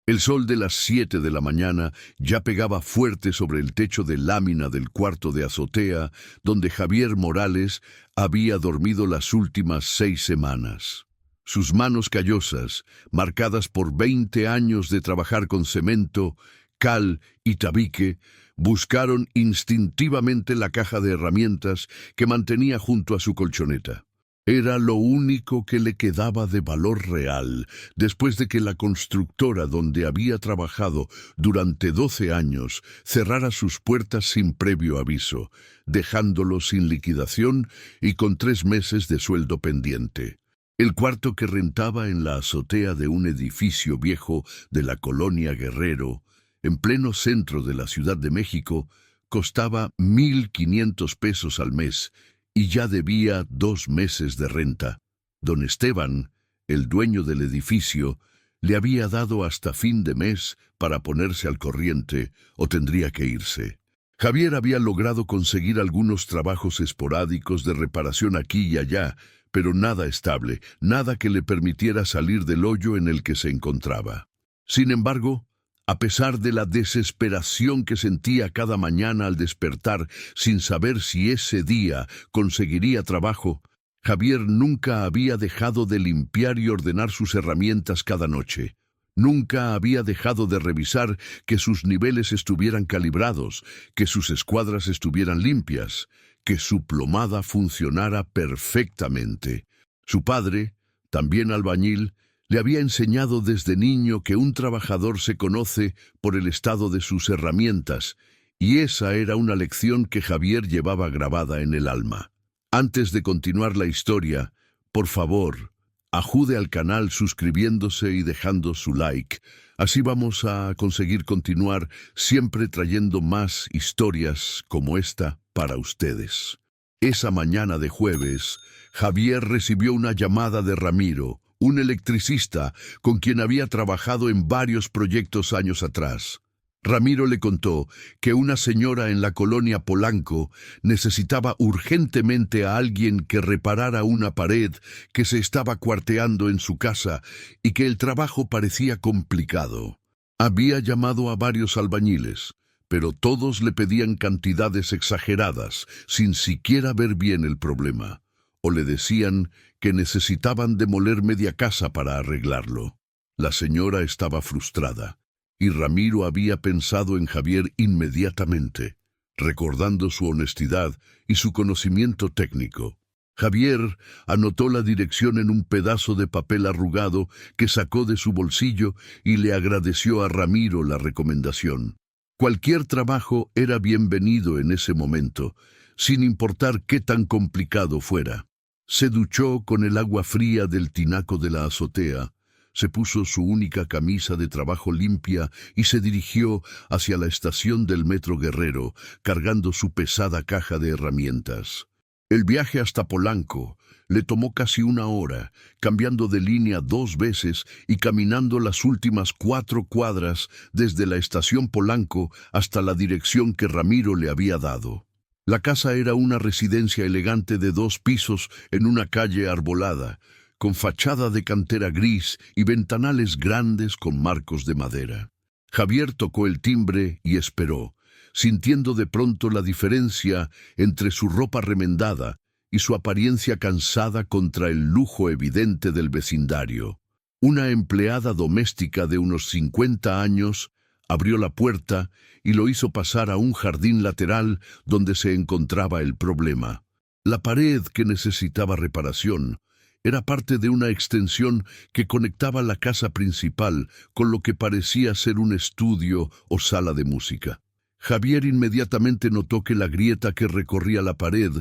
El sol de las 7 de la mañana ya pegaba fuerte sobre el techo de lámina del cuarto de azotea donde Javier Morales había dormido las últimas 6 semanas. Sus manos callosas, marcadas por 20 años de trabajar con cemento, cal y tabique, buscaron instintivamente la caja de herramientas que mantenía junto a su colchoneta. Era lo único que le quedaba de valor real después de que la constructora donde había trabajado durante 12 años cerrara sus puertas sin previo aviso, dejándolo sin liquidación y con 3 meses de sueldo pendiente. El cuarto que rentaba en la azotea de un edificio viejo de la colonia Guerrero, en pleno centro de la Ciudad de México, costaba 1,500 pesos al mes, y ya debía 2 meses de renta. Don Esteban, el dueño del edificio, le había dado hasta fin de mes para ponerse al corriente o tendría que irse. Javier había logrado conseguir algunos trabajos esporádicos de reparación aquí y allá, pero nada estable, nada que le permitiera salir del hoyo en el que se encontraba. Sin embargo, a pesar de la desesperación que sentía cada mañana al despertar sin saber si ese día conseguiría trabajo, Javier nunca había dejado de limpiar y ordenar sus herramientas cada noche. Nunca había dejado de revisar que sus niveles estuvieran calibrados, que sus escuadras estuvieran limpias, que su plomada funcionara perfectamente. Su padre, también albañil, le había enseñado desde niño que un trabajador se conoce por el estado de sus herramientas, y esa era una lección que Javier llevaba grabada en el alma. Antes de continuar la historia, por favor, ajude al canal suscribiéndose y dejando su like. Así vamos a conseguir continuar siempre trayendo más historias como esta para ustedes. Esa mañana de jueves, Javier recibió una llamada de Ramiro, un electricista con quien había trabajado en varios proyectos años atrás. Ramiro le contó que una señora en la colonia Polanco necesitaba urgentemente a alguien que reparara una pared que se estaba cuarteando en su casa y que el trabajo parecía complicado. Había llamado a varios albañiles, pero todos le pedían cantidades exageradas, sin siquiera ver bien el problema, o le decían que necesitaban demoler media casa para arreglarlo. La señora estaba frustrada, y Ramiro había pensado en Javier inmediatamente, recordando su honestidad y su conocimiento técnico. Javier anotó la dirección en un pedazo de papel arrugado que sacó de su bolsillo y le agradeció a Ramiro la recomendación. Cualquier trabajo era bienvenido en ese momento, sin importar qué tan complicado fuera. Se duchó con el agua fría del tinaco de la azotea, se puso su única camisa de trabajo limpia y se dirigió hacia la estación del Metro Guerrero, cargando su pesada caja de herramientas. El viaje hasta Polanco le tomó casi 1 hora, cambiando de línea 2 veces y caminando las últimas 4 cuadras desde la estación Polanco hasta la dirección que Ramiro le había dado. La casa era una residencia elegante de 2 pisos en una calle arbolada, con fachada de cantera gris y ventanales grandes con marcos de madera. Javier tocó el timbre y esperó, sintiendo de pronto la diferencia entre su ropa remendada y su apariencia cansada contra el lujo evidente del vecindario. Una empleada doméstica de unos 50 años abrió la puerta y lo hizo pasar a un jardín lateral donde se encontraba el problema. La pared que necesitaba reparación era parte de una extensión que conectaba la casa principal con lo que parecía ser un estudio o sala de música. Javier inmediatamente notó que la grieta que recorría la pared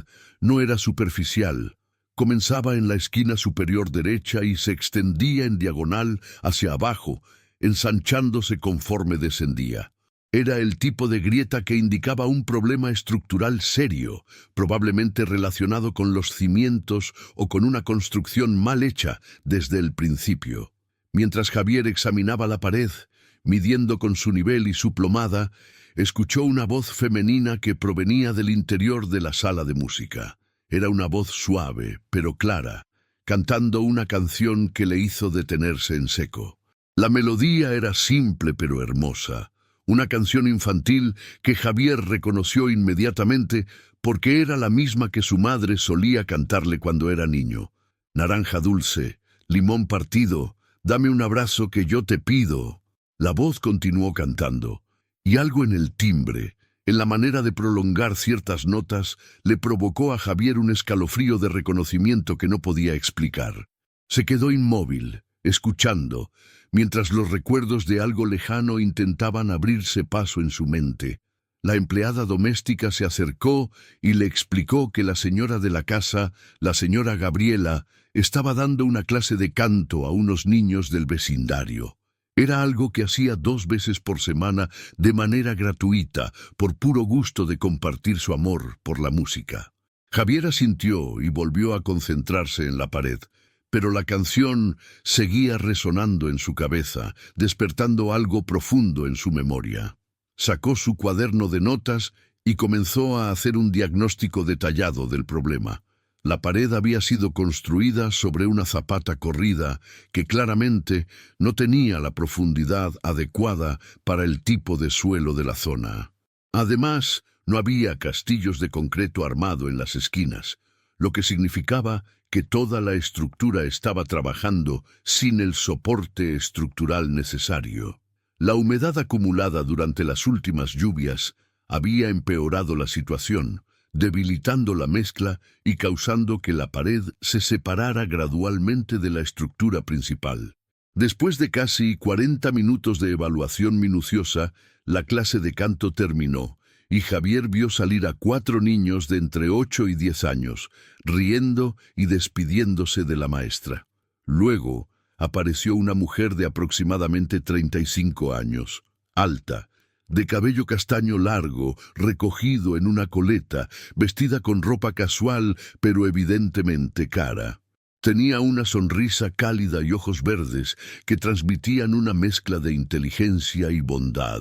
no era superficial. Comenzaba en la esquina superior derecha y se extendía en diagonal hacia abajo, ensanchándose conforme descendía. Era el tipo de grieta que indicaba un problema estructural serio, probablemente relacionado con los cimientos o con una construcción mal hecha desde el principio. Mientras Javier examinaba la pared, midiendo con su nivel y su plomada, escuchó una voz femenina que provenía del interior de la sala de música. Era una voz suave, pero clara, cantando una canción que le hizo detenerse en seco. La melodía era simple pero hermosa, una canción infantil que Javier reconoció inmediatamente porque era la misma que su madre solía cantarle cuando era niño. Naranja dulce, limón partido, dame un abrazo que yo te pido. La voz continuó cantando, y algo en el timbre, en la manera de prolongar ciertas notas, le provocó a Javier un escalofrío de reconocimiento que no podía explicar. Se quedó inmóvil, escuchando, mientras los recuerdos de algo lejano intentaban abrirse paso en su mente. La empleada doméstica se acercó y le explicó que la señora de la casa, la señora Gabriela, estaba dando una clase de canto a unos niños del vecindario. Era algo que hacía 2 veces por semana de manera gratuita, por puro gusto de compartir su amor por la música. Javier asintió y volvió a concentrarse en la pared, pero la canción seguía resonando en su cabeza, despertando algo profundo en su memoria. Sacó su cuaderno de notas y comenzó a hacer un diagnóstico detallado del problema. La pared había sido construida sobre una zapata corrida que claramente no tenía la profundidad adecuada para el tipo de suelo de la zona. Además, no había castillos de concreto armado en las esquinas, lo que significaba que toda la estructura estaba trabajando sin el soporte estructural necesario. La humedad acumulada durante las últimas lluvias había empeorado la situación, debilitando la mezcla y causando que la pared se separara gradualmente de la estructura principal. Después de casi 40 minutos de evaluación minuciosa, la clase de canto terminó, y Javier vio salir a 4 niños de entre 8 y 10 años, riendo y despidiéndose de la maestra. Luego apareció una mujer de aproximadamente 35 años, alta, de cabello castaño largo, recogido en una coleta, vestida con ropa casual, pero evidentemente cara. Tenía una sonrisa cálida y ojos verdes que transmitían una mezcla de inteligencia y bondad.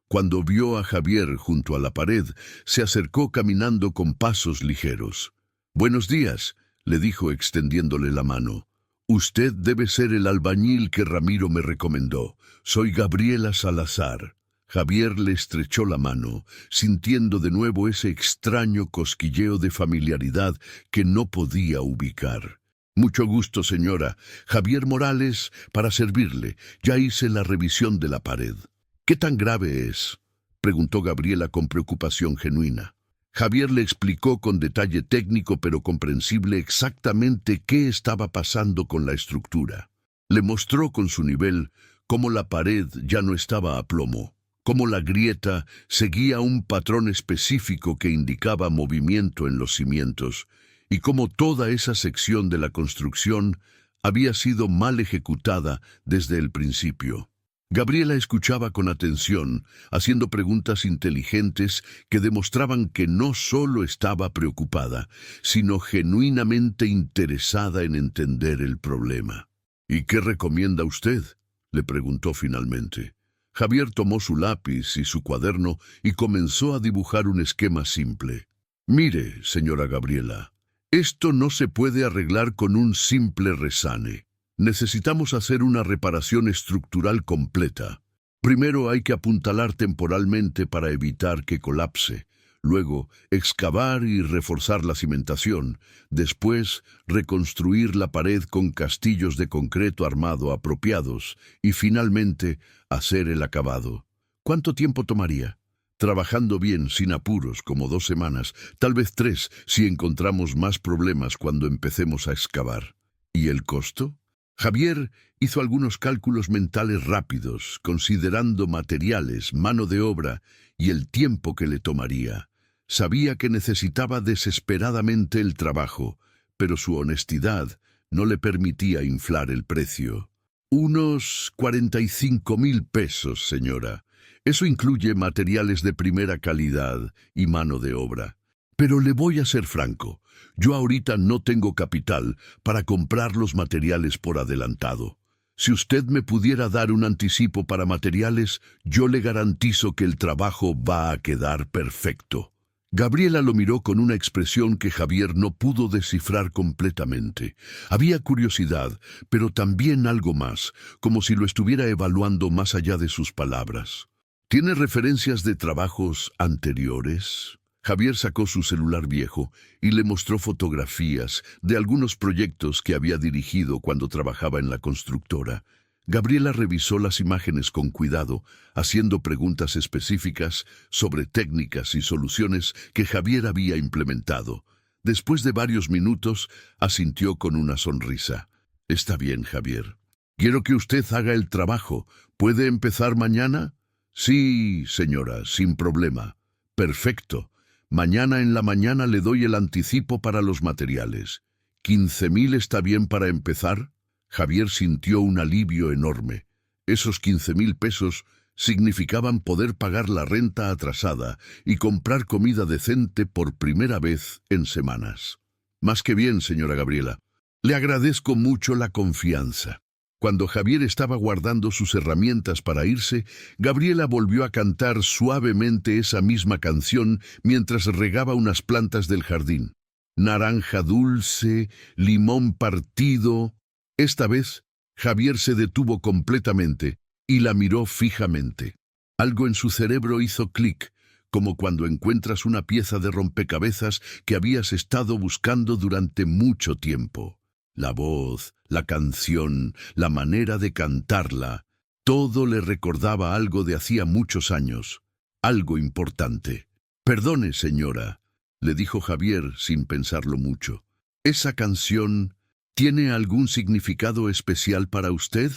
Cuando vio a Javier junto a la pared, se acercó caminando con pasos ligeros. «Buenos días», le dijo extendiéndole la mano. «Usted debe ser el albañil que Ramiro me recomendó. Soy Gabriela Salazar». Javier le estrechó la mano, sintiendo de nuevo ese extraño cosquilleo de familiaridad que no podía ubicar. «Mucho gusto, señora. Javier Morales, para servirle. Ya hice la revisión de la pared». «¿Qué tan grave es?», preguntó Gabriela con preocupación genuina. Javier le explicó con detalle técnico pero comprensible exactamente qué estaba pasando con la estructura. Le mostró con su nivel cómo la pared ya no estaba a plomo, cómo la grieta seguía un patrón específico que indicaba movimiento en los cimientos, y cómo toda esa sección de la construcción había sido mal ejecutada desde el principio. Gabriela escuchaba con atención, haciendo preguntas inteligentes que demostraban que no solo estaba preocupada, sino genuinamente interesada en entender el problema. «¿Y qué recomienda usted?», le preguntó finalmente. Javier tomó su lápiz y su cuaderno y comenzó a dibujar un esquema simple. «Mire, señora Gabriela, esto no se puede arreglar con un simple resane. Necesitamos hacer una reparación estructural completa. Primero hay que apuntalar temporalmente para evitar que colapse. Luego, excavar y reforzar la cimentación. Después, reconstruir la pared con castillos de concreto armado apropiados. Y finalmente, hacer el acabado. ¿Cuánto tiempo tomaría? Trabajando bien, sin apuros, como 2 semanas, tal vez 3, si encontramos más problemas cuando empecemos a excavar. ¿Y el costo? Javier hizo algunos cálculos mentales rápidos, considerando materiales, mano de obra y el tiempo que le tomaría. Sabía que necesitaba desesperadamente el trabajo, pero su honestidad no le permitía inflar el precio. «Unos 45,000 pesos, señora. Eso incluye materiales de primera calidad y mano de obra. Pero le voy a ser franco, yo ahorita no tengo capital para comprar los materiales por adelantado. Si usted me pudiera dar un anticipo para materiales, yo le garantizo que el trabajo va a quedar perfecto». Gabriela lo miró con una expresión que Javier no pudo descifrar completamente. Había curiosidad, pero también algo más, como si lo estuviera evaluando más allá de sus palabras. ¿Tiene referencias de trabajos anteriores? Javier sacó su celular viejo y le mostró fotografías de algunos proyectos que había dirigido cuando trabajaba en la constructora. Gabriela revisó las imágenes con cuidado, haciendo preguntas específicas sobre técnicas y soluciones que Javier había implementado. Después de varios minutos, asintió con una sonrisa. Está bien, Javier. Quiero que usted haga el trabajo. ¿Puede empezar mañana? Sí, señora, sin problema. Perfecto. Mañana en la mañana le doy el anticipo para los materiales. ¿15.000 está bien para empezar? Javier sintió un alivio enorme. Esos 15.000 pesos significaban poder pagar la renta atrasada y comprar comida decente por primera vez en semanas. Más que bien, señora Gabriela. Le agradezco mucho la confianza. Cuando Javier estaba guardando sus herramientas para irse, Gabriela volvió a cantar suavemente esa misma canción mientras regaba unas plantas del jardín. Naranja dulce, limón partido. Esta vez, Javier se detuvo completamente y la miró fijamente. Algo en su cerebro hizo clic, como cuando encuentras una pieza de rompecabezas que habías estado buscando durante mucho tiempo. La voz, la canción, la manera de cantarla, todo le recordaba algo de hacía muchos años, algo importante. Perdone, señora, le dijo Javier sin pensarlo mucho. Esa canción... ¿Tiene algún significado especial para usted?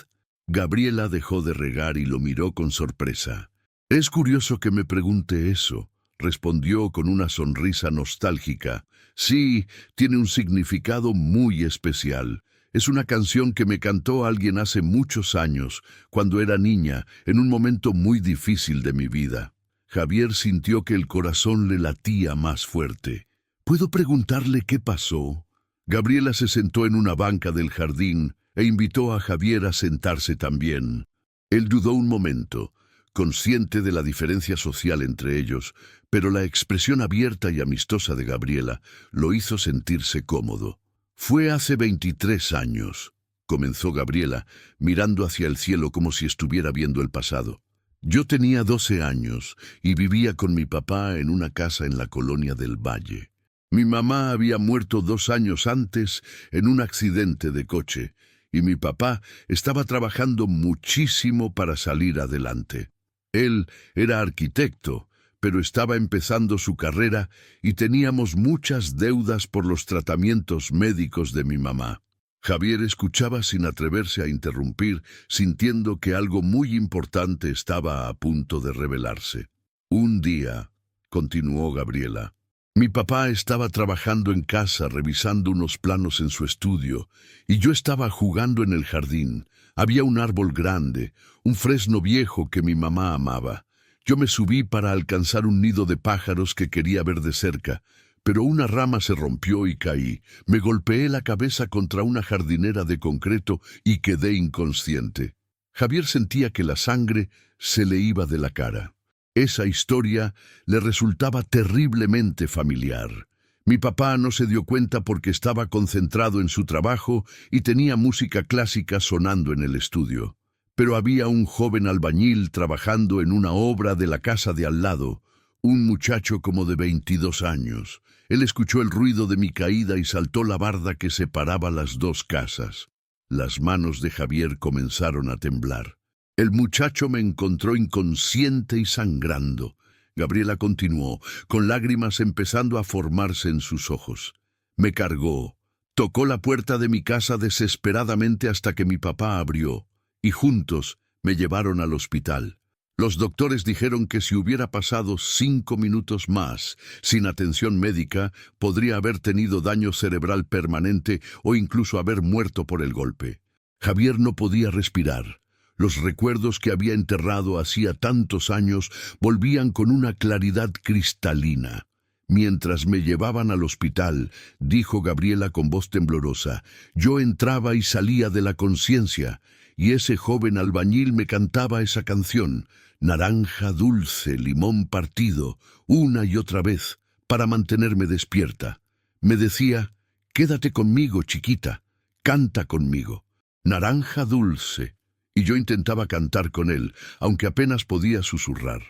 Gabriela dejó de regar y lo miró con sorpresa. Es curioso que me pregunte eso, respondió con una sonrisa nostálgica. Sí, tiene un significado muy especial. Es una canción que me cantó alguien hace muchos años, cuando era niña, en un momento muy difícil de mi vida. Javier sintió que el corazón le latía más fuerte. ¿Puedo preguntarle qué pasó? Gabriela se sentó en una banca del jardín e invitó a Javier a sentarse también. Él dudó un momento, consciente de la diferencia social entre ellos, pero la expresión abierta y amistosa de Gabriela lo hizo sentirse cómodo. Fue hace 23 años, comenzó Gabriela, mirando hacia el cielo como si estuviera viendo el pasado. Yo tenía 12 años y vivía con mi papá en una casa en la colonia del Valle. Mi mamá había muerto 2 años antes en un accidente de coche y mi papá estaba trabajando muchísimo para salir adelante. Él era arquitecto, pero estaba empezando su carrera y teníamos muchas deudas por los tratamientos médicos de mi mamá. Javier escuchaba sin atreverse a interrumpir, sintiendo que algo muy importante estaba a punto de revelarse. Un día, continuó Gabriela, mi papá estaba trabajando en casa revisando unos planos en su estudio y yo estaba jugando en el jardín. Había un árbol grande, un fresno viejo que mi mamá amaba. Yo me subí para alcanzar un nido de pájaros que quería ver de cerca, pero una rama se rompió y caí. Me golpeé la cabeza contra una jardinera de concreto y quedé inconsciente. Javier sentía que la sangre se le iba de la cara. Esa historia le resultaba terriblemente familiar. Mi papá no se dio cuenta porque estaba concentrado en su trabajo y tenía música clásica sonando en el estudio. Pero había un joven albañil trabajando en una obra de la casa de al lado, un muchacho como de 22 años. Él escuchó el ruido de mi caída y saltó la barda que separaba las dos casas. Las manos de Javier comenzaron a temblar. El muchacho me encontró inconsciente y sangrando. Gabriela continuó, con lágrimas empezando a formarse en sus ojos. Me cargó, tocó la puerta de mi casa desesperadamente hasta que mi papá abrió, y juntos me llevaron al hospital. Los doctores dijeron que si hubiera pasado 5 minutos más sin atención médica, podría haber tenido daño cerebral permanente o incluso haber muerto por el golpe. Javier no podía respirar. Los recuerdos que había enterrado hacía tantos años volvían con una claridad cristalina. Mientras me llevaban al hospital, dijo Gabriela con voz temblorosa, yo entraba y salía de la conciencia, y ese joven albañil me cantaba esa canción, naranja dulce, limón partido, una y otra vez, para mantenerme despierta. Me decía, «Quédate conmigo, chiquita, canta conmigo. Naranja dulce». Y yo intentaba cantar con él, aunque apenas podía susurrar.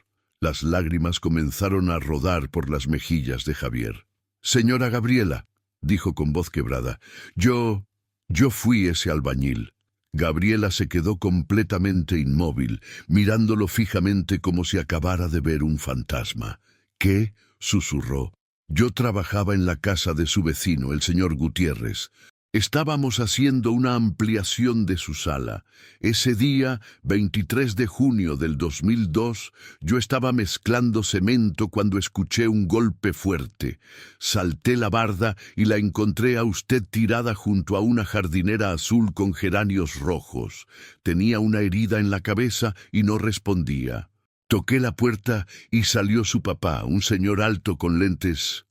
Las lágrimas comenzaron a rodar por las mejillas de Javier. «Señora Gabriela», dijo con voz quebrada, yo fui ese albañil». Gabriela se quedó completamente inmóvil, mirándolo fijamente como si acabara de ver un fantasma. «¿Qué?», susurró. «Yo trabajaba en la casa de su vecino, el señor Gutiérrez. Estábamos haciendo una ampliación de su sala. Ese día, 23 de junio del 2002, yo estaba mezclando cemento cuando escuché un golpe fuerte. Salté la barda y la encontré a usted tirada junto a una jardinera azul con geranios rojos. Tenía una herida en la cabeza y no respondía. Toqué la puerta y salió su papá, un señor alto con lentes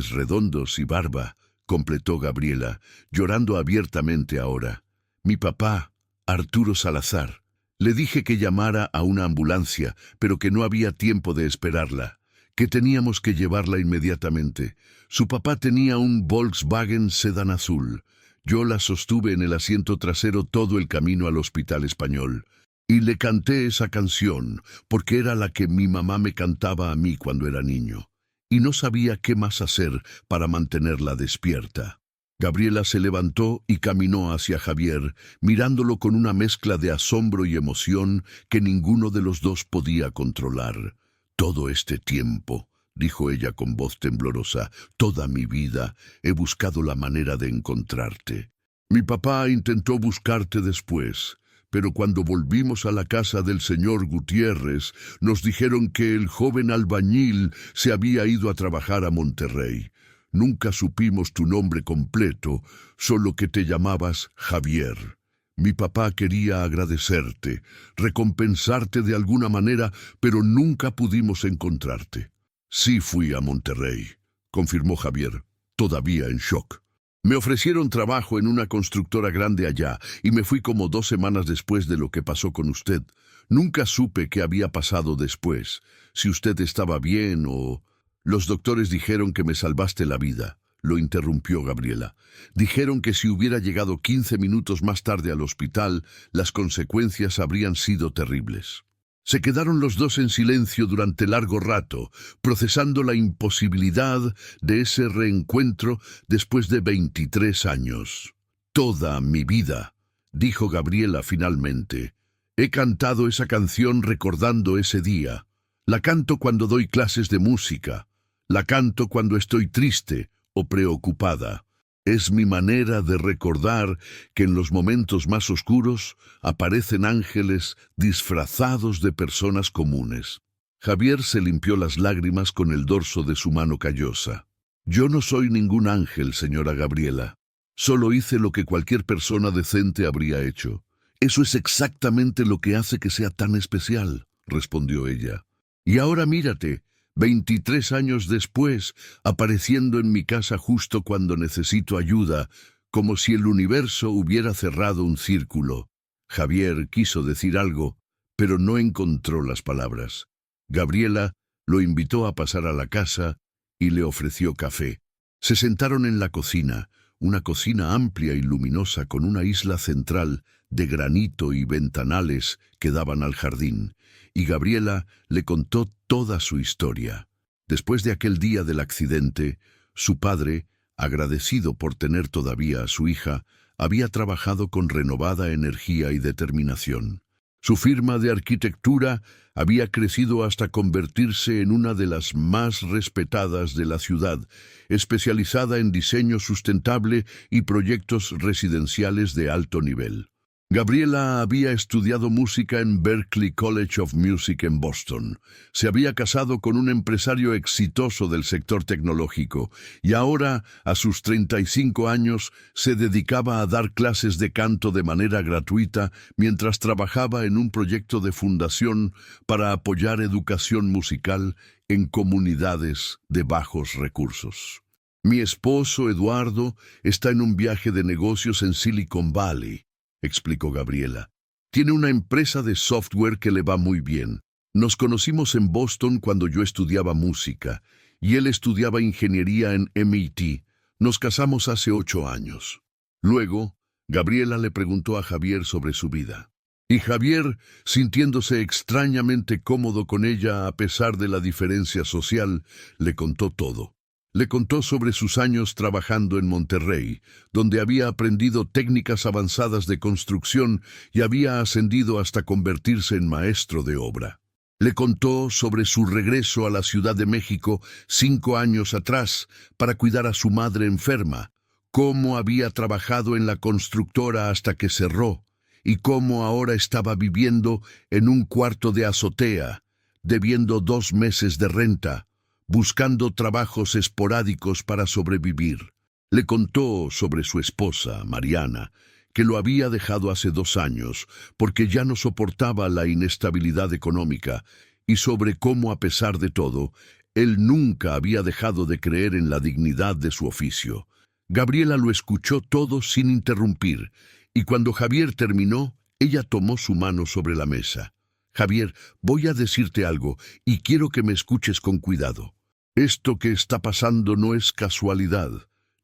redondos y barba», completó Gabriela, llorando abiertamente ahora. «Mi papá, Arturo Salazar. Le dije que llamara a una ambulancia, pero que no había tiempo de esperarla, que teníamos que llevarla inmediatamente. Su papá tenía un Volkswagen sedán azul. Yo la sostuve en el asiento trasero todo el camino al Hospital Español. Y le canté esa canción, porque era la que mi mamá me cantaba a mí cuando era niño. Y no sabía qué más hacer para mantenerla despierta». Gabriela se levantó y caminó hacia Javier, mirándolo con una mezcla de asombro y emoción que ninguno de los dos podía controlar. «Todo este tiempo», dijo ella con voz temblorosa, «toda mi vida he buscado la manera de encontrarte. Mi papá intentó buscarte después, pero cuando volvimos a la casa del señor Gutiérrez, nos dijeron que el joven albañil se había ido a trabajar a Monterrey. Nunca supimos tu nombre completo, solo que te llamabas Javier. Mi papá quería agradecerte, recompensarte de alguna manera, pero nunca pudimos encontrarte». «Sí fui a Monterrey», confirmó Javier, todavía en shock. «Me ofrecieron trabajo en una constructora grande allá y me fui como 2 semanas después de lo que pasó con usted. Nunca supe qué había pasado después, si usted estaba bien o...» «Los doctores dijeron que me salvaste la vida», lo interrumpió Gabriela. «Dijeron que si hubiera llegado 15 minutos más tarde al hospital, las consecuencias habrían sido terribles». Se quedaron los dos en silencio durante largo rato, procesando la imposibilidad de ese reencuentro después de 23 años. «Toda mi vida», dijo Gabriela finalmente, «he cantado esa canción recordando ese día. La canto cuando doy clases de música. La canto cuando estoy triste o preocupada. Es mi manera de recordar que en los momentos más oscuros aparecen ángeles disfrazados de personas comunes». Javier se limpió las lágrimas con el dorso de su mano callosa. «Yo no soy ningún ángel, señora Gabriela. Solo hice lo que cualquier persona decente habría hecho. Eso es exactamente lo que hace que sea tan especial», respondió ella. «Y ahora mírate, 23 años después, apareciendo en mi casa justo cuando necesito ayuda, como si el universo hubiera cerrado un círculo». Javier quiso decir algo, pero no encontró las palabras. Gabriela lo invitó a pasar a la casa y le ofreció café. Se sentaron en la cocina, una cocina amplia y luminosa con una isla central de granito y ventanales que daban al jardín, y Gabriela le contó toda su historia. Después de aquel día del accidente, su padre, agradecido por tener todavía a su hija, había trabajado con renovada energía y determinación. Su firma de arquitectura había crecido hasta convertirse en una de las más respetadas de la ciudad, especializada en diseño sustentable y proyectos residenciales de alto nivel. Gabriela había estudiado música en Berklee College of Music en Boston. Se había casado con un empresario exitoso del sector tecnológico y ahora, a sus 35 años, se dedicaba a dar clases de canto de manera gratuita mientras trabajaba en un proyecto de fundación para apoyar educación musical en comunidades de bajos recursos. «Mi esposo, Eduardo, está en un viaje de negocios en Silicon Valley», explicó Gabriela. «Tiene una empresa de software que le va muy bien. Nos conocimos en Boston cuando yo estudiaba música, y él estudiaba ingeniería en MIT. Nos casamos hace 8 años. Luego, Gabriela le preguntó a Javier sobre su vida. Y Javier, sintiéndose extrañamente cómodo con ella a pesar de la diferencia social, le contó todo. Le contó sobre sus años trabajando en Monterrey, donde había aprendido técnicas avanzadas de construcción y había ascendido hasta convertirse en maestro de obra. Le contó sobre su regreso a la Ciudad de México 5 años atrás para cuidar a su madre enferma, cómo había trabajado en la constructora hasta que cerró, y cómo ahora estaba viviendo en un cuarto de azotea, debiendo 2 meses de renta, buscando trabajos esporádicos para sobrevivir. Le contó sobre su esposa, Mariana, que lo había dejado hace 2 años porque ya no soportaba la inestabilidad económica, y sobre cómo, a pesar de todo, él nunca había dejado de creer en la dignidad de su oficio. Gabriela lo escuchó todo sin interrumpir, y cuando Javier terminó, ella tomó su mano sobre la mesa. «Javier, voy a decirte algo, y quiero que me escuches con cuidado. Esto que está pasando no es casualidad.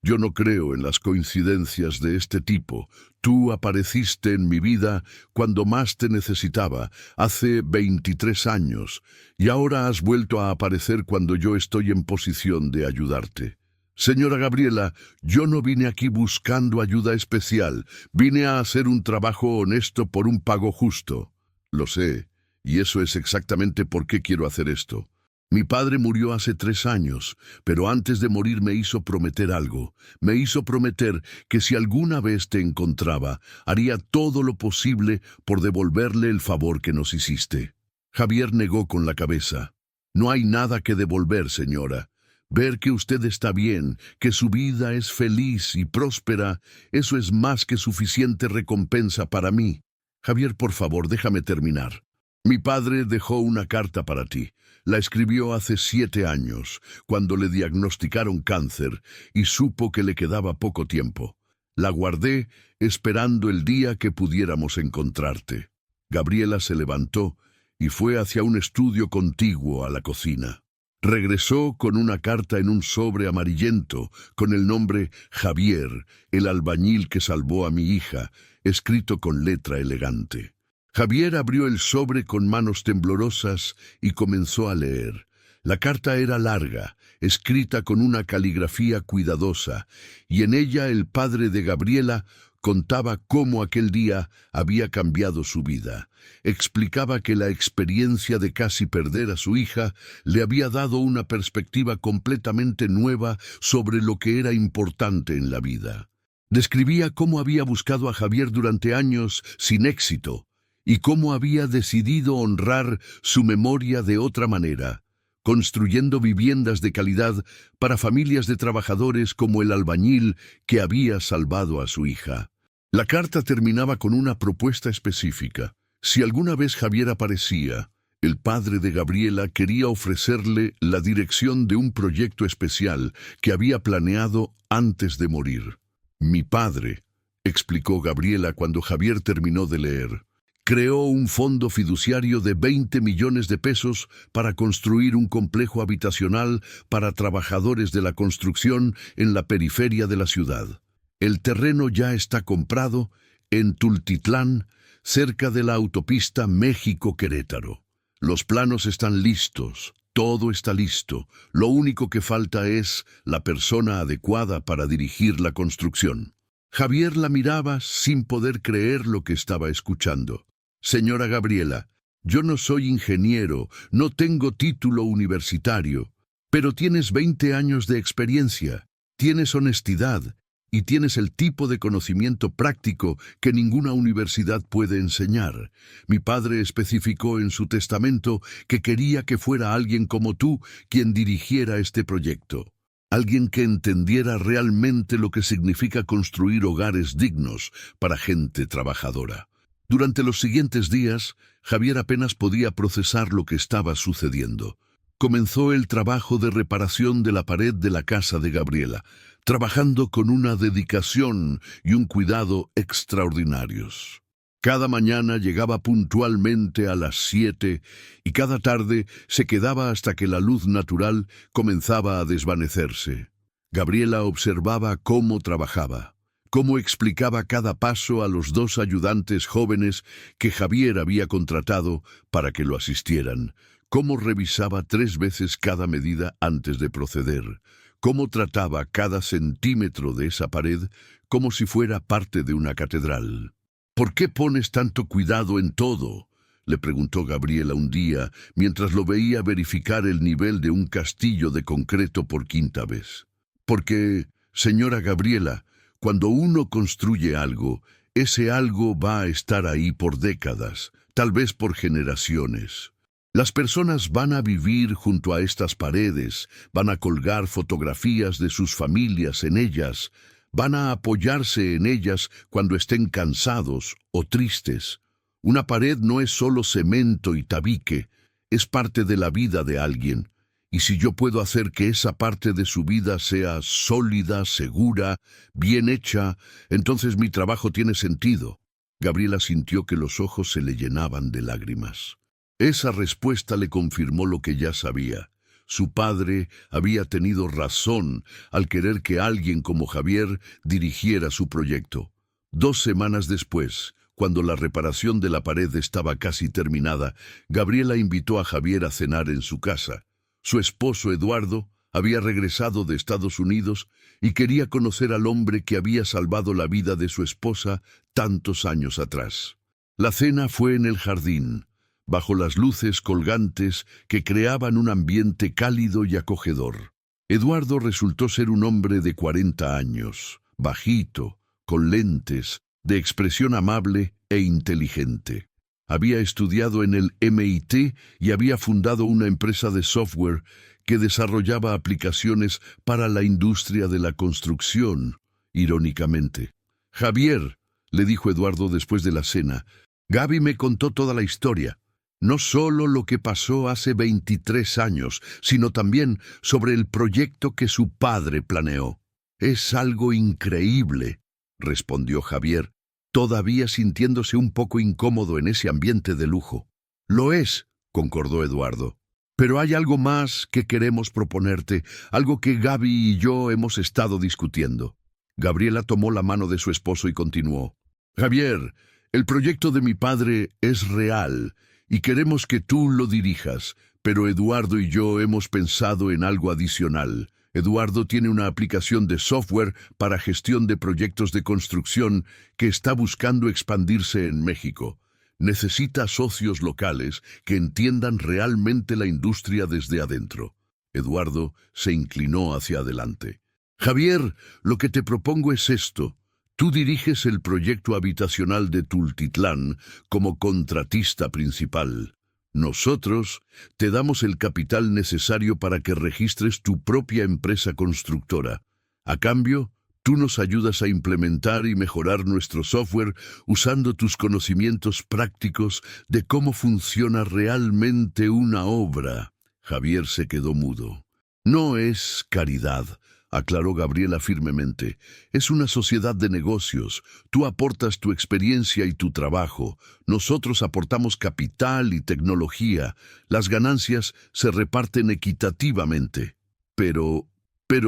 Yo no creo en las coincidencias de este tipo. Tú apareciste en mi vida cuando más te necesitaba, hace 23 años, y ahora has vuelto a aparecer cuando yo estoy en posición de ayudarte. Señora Gabriela, yo no vine aquí buscando ayuda especial, vine a hacer un trabajo honesto por un pago justo. Lo sé, y eso es exactamente por qué quiero hacer esto. Mi padre murió hace 3 años, pero antes de morir me hizo prometer algo. Me hizo prometer que si alguna vez te encontraba, haría todo lo posible por devolverle el favor que nos hiciste. Javier negó con la cabeza. No hay nada que devolver, señora. Ver que usted está bien, que su vida es feliz y próspera, eso es más que suficiente recompensa para mí. Javier, por favor, déjame terminar. Mi padre dejó una carta para ti. La escribió hace 7 años, cuando le diagnosticaron cáncer, y supo que le quedaba poco tiempo. La guardé esperando el día que pudiéramos encontrarte. Gabriela se levantó y fue hacia un estudio contiguo a la cocina. Regresó con una carta en un sobre amarillento, con el nombre Javier, el albañil que salvó a mi hija, escrito con letra elegante. Javier abrió el sobre con manos temblorosas y comenzó a leer. La carta era larga, escrita con una caligrafía cuidadosa, y en ella el padre de Gabriela contaba cómo aquel día había cambiado su vida. Explicaba que la experiencia de casi perder a su hija le había dado una perspectiva completamente nueva sobre lo que era importante en la vida. Describía cómo había buscado a Javier durante años sin éxito, y cómo había decidido honrar su memoria de otra manera, construyendo viviendas de calidad para familias de trabajadores como el albañil que había salvado a su hija. La carta terminaba con una propuesta específica. Si alguna vez Javier aparecía, el padre de Gabriela quería ofrecerle la dirección de un proyecto especial que había planeado antes de morir. «Mi padre», explicó Gabriela cuando Javier terminó de leer, «creó un fondo fiduciario de 20 millones de pesos para construir un complejo habitacional para trabajadores de la construcción en la periferia de la ciudad. El terreno ya está comprado en Tultitlán, cerca de la autopista México-Querétaro. Los planos están listos, todo está listo. Lo único que falta es la persona adecuada para dirigir la construcción». Javier la miraba sin poder creer lo que estaba escuchando. «Señora Gabriela, yo no soy ingeniero, no tengo título universitario, pero tienes 20 años de experiencia, tienes honestidad y tienes el tipo de conocimiento práctico que ninguna universidad puede enseñar. Mi padre especificó en su testamento que quería que fuera alguien como tú quien dirigiera este proyecto. Alguien que entendiera realmente lo que significa construir hogares dignos para gente trabajadora». Durante los siguientes días, Javier apenas podía procesar lo que estaba sucediendo. Comenzó el trabajo de reparación de la pared de la casa de Gabriela, trabajando con una dedicación y un cuidado extraordinarios. Cada mañana llegaba puntualmente a las 7 y cada tarde se quedaba hasta que la luz natural comenzaba a desvanecerse. Gabriela observaba cómo trabajaba, cómo explicaba cada paso a los dos ayudantes jóvenes que Javier había contratado para que lo asistieran, cómo revisaba 3 veces cada medida antes de proceder, cómo trataba cada centímetro de esa pared como si fuera parte de una catedral. «¿Por qué pones tanto cuidado en todo?», le preguntó Gabriela un día, mientras lo veía verificar el nivel de un castillo de concreto por 5ª vez. «Porque, señora Gabriela, cuando uno construye algo, ese algo va a estar ahí por décadas, tal vez por generaciones. Las personas van a vivir junto a estas paredes, van a colgar fotografías de sus familias en ellas, van a apoyarse en ellas cuando estén cansados o tristes. Una pared no es solo cemento y tabique, es parte de la vida de alguien. Y si yo puedo hacer que esa parte de su vida sea sólida, segura, bien hecha, entonces mi trabajo tiene sentido». Gabriela sintió que los ojos se le llenaban de lágrimas. Esa respuesta le confirmó lo que ya sabía. Su padre había tenido razón al querer que alguien como Javier dirigiera su proyecto. 2 semanas después, cuando la reparación de la pared estaba casi terminada, Gabriela invitó a Javier a cenar en su casa. Su esposo Eduardo había regresado de Estados Unidos y quería conocer al hombre que había salvado la vida de su esposa tantos años atrás. La cena fue en el jardín, bajo las luces colgantes que creaban un ambiente cálido y acogedor. Eduardo resultó ser un hombre de 40 años, bajito, con lentes, de expresión amable e inteligente. Había estudiado en el MIT y había fundado una empresa de software que desarrollaba aplicaciones para la industria de la construcción, irónicamente. «Javier», le dijo Eduardo después de la cena, «Gaby me contó toda la historia. No solo lo que pasó hace 23 años, sino también sobre el proyecto que su padre planeó». «Es algo increíble», respondió Javier, todavía sintiéndose un poco incómodo en ese ambiente de lujo. «Lo es», concordó Eduardo. «Pero hay algo más que queremos proponerte, algo que Gaby y yo hemos estado discutiendo». Gabriela tomó la mano de su esposo y continuó. «Javier, el proyecto de mi padre es real y queremos que tú lo dirijas, pero Eduardo y yo hemos pensado en algo adicional. Eduardo tiene una aplicación de software para gestión de proyectos de construcción que está buscando expandirse en México. Necesita socios locales que entiendan realmente la industria desde adentro». Eduardo se inclinó hacia adelante. «Javier, lo que te propongo es esto. Tú diriges el proyecto habitacional de Tultitlán como contratista principal. Nosotros te damos el capital necesario para que registres tu propia empresa constructora. A cambio, tú nos ayudas a implementar y mejorar nuestro software usando tus conocimientos prácticos de cómo funciona realmente una obra». Javier se quedó mudo. «No es caridad», aclaró Gabriela firmemente. «Es una sociedad de negocios. Tú aportas tu experiencia y tu trabajo. Nosotros aportamos capital y tecnología. Las ganancias se reparten equitativamente». Pero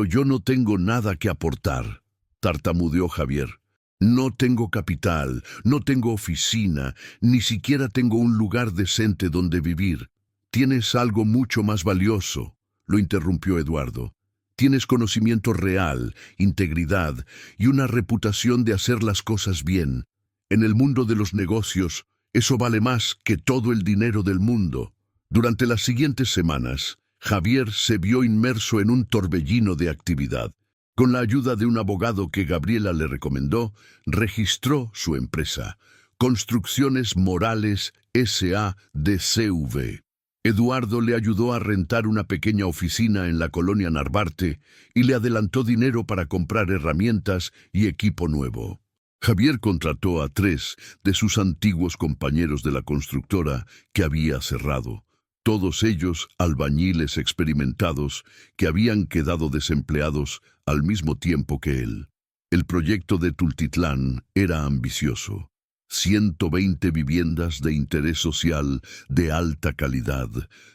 yo no tengo nada que aportar», tartamudeó Javier. «No tengo capital, no tengo oficina, ni siquiera tengo un lugar decente donde vivir». «Tienes algo mucho más valioso», lo interrumpió Eduardo. «Tienes conocimiento real, integridad y una reputación de hacer las cosas bien. En el mundo de los negocios, eso vale más que todo el dinero del mundo». Durante las siguientes semanas, Javier se vio inmerso en un torbellino de actividad. Con la ayuda de un abogado que Gabriela le recomendó, registró su empresa, Construcciones Morales S.A.D.C.V. Eduardo le ayudó a rentar una pequeña oficina en la colonia Narvarte y le adelantó dinero para comprar herramientas y equipo nuevo. Javier contrató a 3 de sus antiguos compañeros de la constructora que había cerrado, todos ellos albañiles experimentados que habían quedado desempleados al mismo tiempo que él. El proyecto de Tultitlán era ambicioso. 120 viviendas de interés social de alta calidad,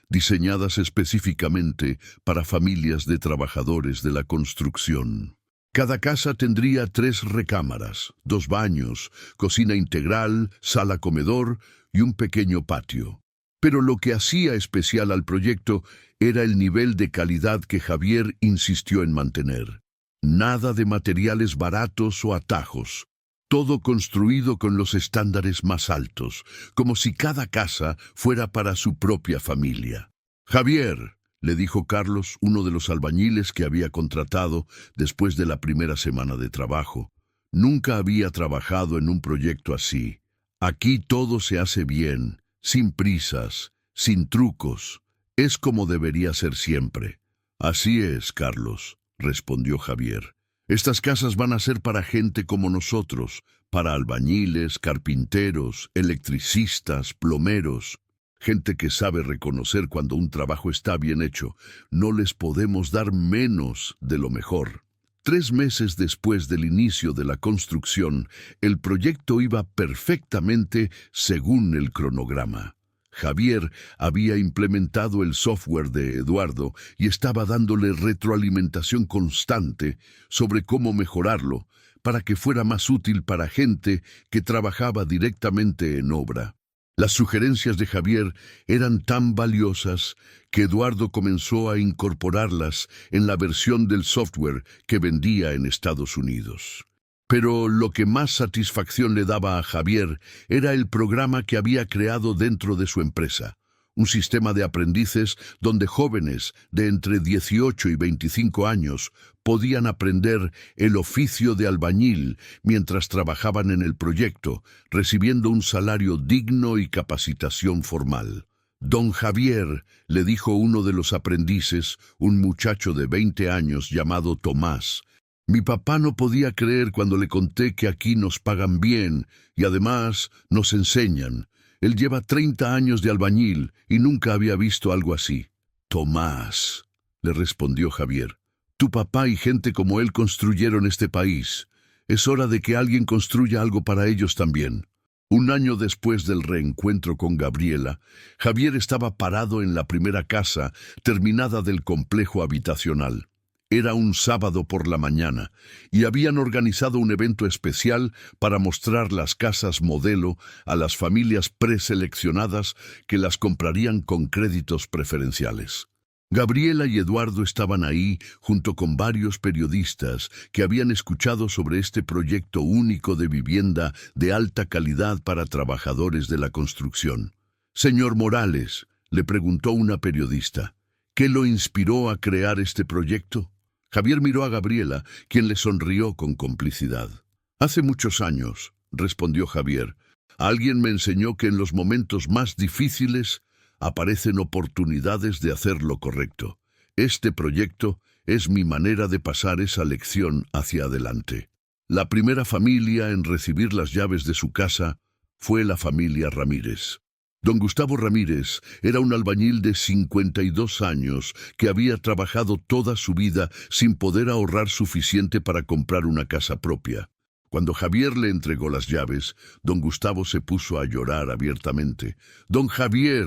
diseñadas específicamente para familias de trabajadores de la construcción. Cada casa tendría 3 recámaras, 2 baños, cocina integral, sala-comedor y un pequeño patio. Pero lo que hacía especial al proyecto era el nivel de calidad que Javier insistió en mantener. Nada de materiales baratos o atajos. Todo construido con los estándares más altos, como si cada casa fuera para su propia familia. «Javier», le dijo Carlos, uno de los albañiles que había contratado después de la primera semana de trabajo. Nunca había trabajado en un proyecto así. Aquí todo se hace bien, sin prisas, sin trucos. Es como debería ser siempre. Así es, Carlos, respondió Javier. Estas casas van a ser para gente como nosotros, para albañiles, carpinteros, electricistas, plomeros. Gente que sabe reconocer cuando un trabajo está bien hecho. No les podemos dar menos de lo mejor. 3 meses después del inicio de la construcción, el proyecto iba perfectamente según el cronograma. Javier había implementado el software de Eduardo y estaba dándole retroalimentación constante sobre cómo mejorarlo para que fuera más útil para gente que trabajaba directamente en obra. Las sugerencias de Javier eran tan valiosas que Eduardo comenzó a incorporarlas en la versión del software que vendía en Estados Unidos. Pero lo que más satisfacción le daba a Javier era el programa que había creado dentro de su empresa. Un sistema de aprendices donde jóvenes de entre 18 y 25 años podían aprender el oficio de albañil mientras trabajaban en el proyecto, recibiendo un salario digno y capacitación formal. «Don Javier», le dijo uno de los aprendices, un muchacho de 20 años llamado Tomás, «mi papá no podía creer cuando le conté que aquí nos pagan bien y además nos enseñan. Él lleva 30 años de albañil y nunca había visto algo así». «Tomás», le respondió Javier, «tu papá y gente como él construyeron este país. Es hora de que alguien construya algo para ellos también». 1 año después del reencuentro con Gabriela, Javier estaba parado en la primera casa terminada del complejo habitacional. Era un sábado por la mañana y habían organizado un evento especial para mostrar las casas modelo a las familias preseleccionadas que las comprarían con créditos preferenciales. Gabriela y Eduardo estaban ahí junto con varios periodistas que habían escuchado sobre este proyecto único de vivienda de alta calidad para trabajadores de la construcción. «Señor Morales», le preguntó una periodista, «¿qué lo inspiró a crear este proyecto?». Javier miró a Gabriela, quien le sonrió con complicidad. «Hace muchos años», respondió Javier, «alguien me enseñó que en los momentos más difíciles aparecen oportunidades de hacer lo correcto. Este proyecto es mi manera de pasar esa lección hacia adelante». La primera familia en recibir las llaves de su casa fue la familia Ramírez. Don Gustavo Ramírez era un albañil de 52 años que había trabajado toda su vida sin poder ahorrar suficiente para comprar una casa propia. Cuando Javier le entregó las llaves, don Gustavo se puso a llorar abiertamente. «Don Javier»,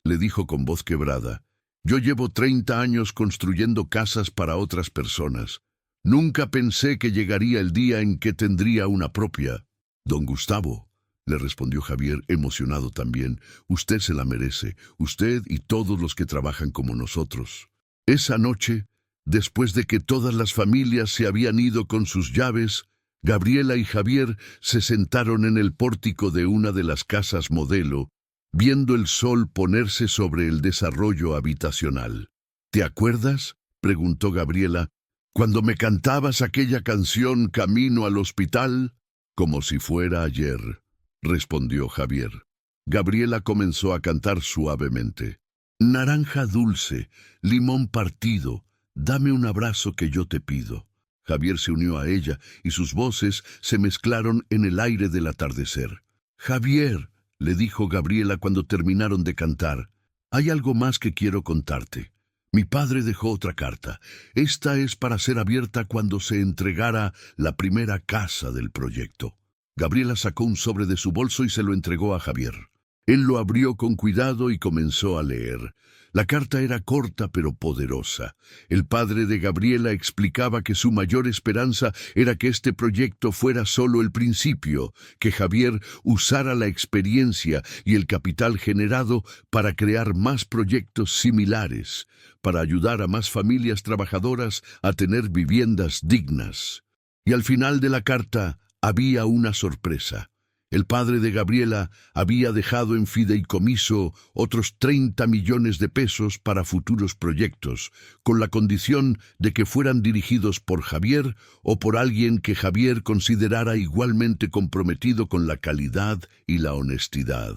le dijo con voz quebrada, «yo llevo 30 años construyendo casas para otras personas. Nunca pensé que llegaría el día en que tendría una propia». «Don Gustavo», le respondió Javier, emocionado también, «usted se la merece, usted y todos los que trabajan como nosotros». Esa noche, después de que todas las familias se habían ido con sus llaves, Gabriela y Javier se sentaron en el pórtico de una de las casas modelo, viendo el sol ponerse sobre el desarrollo habitacional. «¿Te acuerdas?», preguntó Gabriela, «cuando me cantabas aquella canción Camino al hospital?» «Como si fuera ayer», respondió Javier. Gabriela comenzó a cantar suavemente. «Naranja dulce, limón partido, dame un abrazo que yo te pido». Javier se unió a ella y sus voces se mezclaron en el aire del atardecer. «Javier», le dijo Gabriela cuando terminaron de cantar, «hay algo más que quiero contarte. Mi padre dejó otra carta. Esta es para ser abierta cuando se entregara la primera casa del proyecto». Gabriela sacó un sobre de su bolso y se lo entregó a Javier. Él lo abrió con cuidado y comenzó a leer. La carta era corta pero poderosa. El padre de Gabriela explicaba que su mayor esperanza era que este proyecto fuera solo el principio, que Javier usara la experiencia y el capital generado para crear más proyectos similares, para ayudar a más familias trabajadoras a tener viviendas dignas. Y al final de la carta había una sorpresa. El padre de Gabriela había dejado en fideicomiso otros 30 millones de pesos para futuros proyectos, con la condición de que fueran dirigidos por Javier o por alguien que Javier considerara igualmente comprometido con la calidad y la honestidad.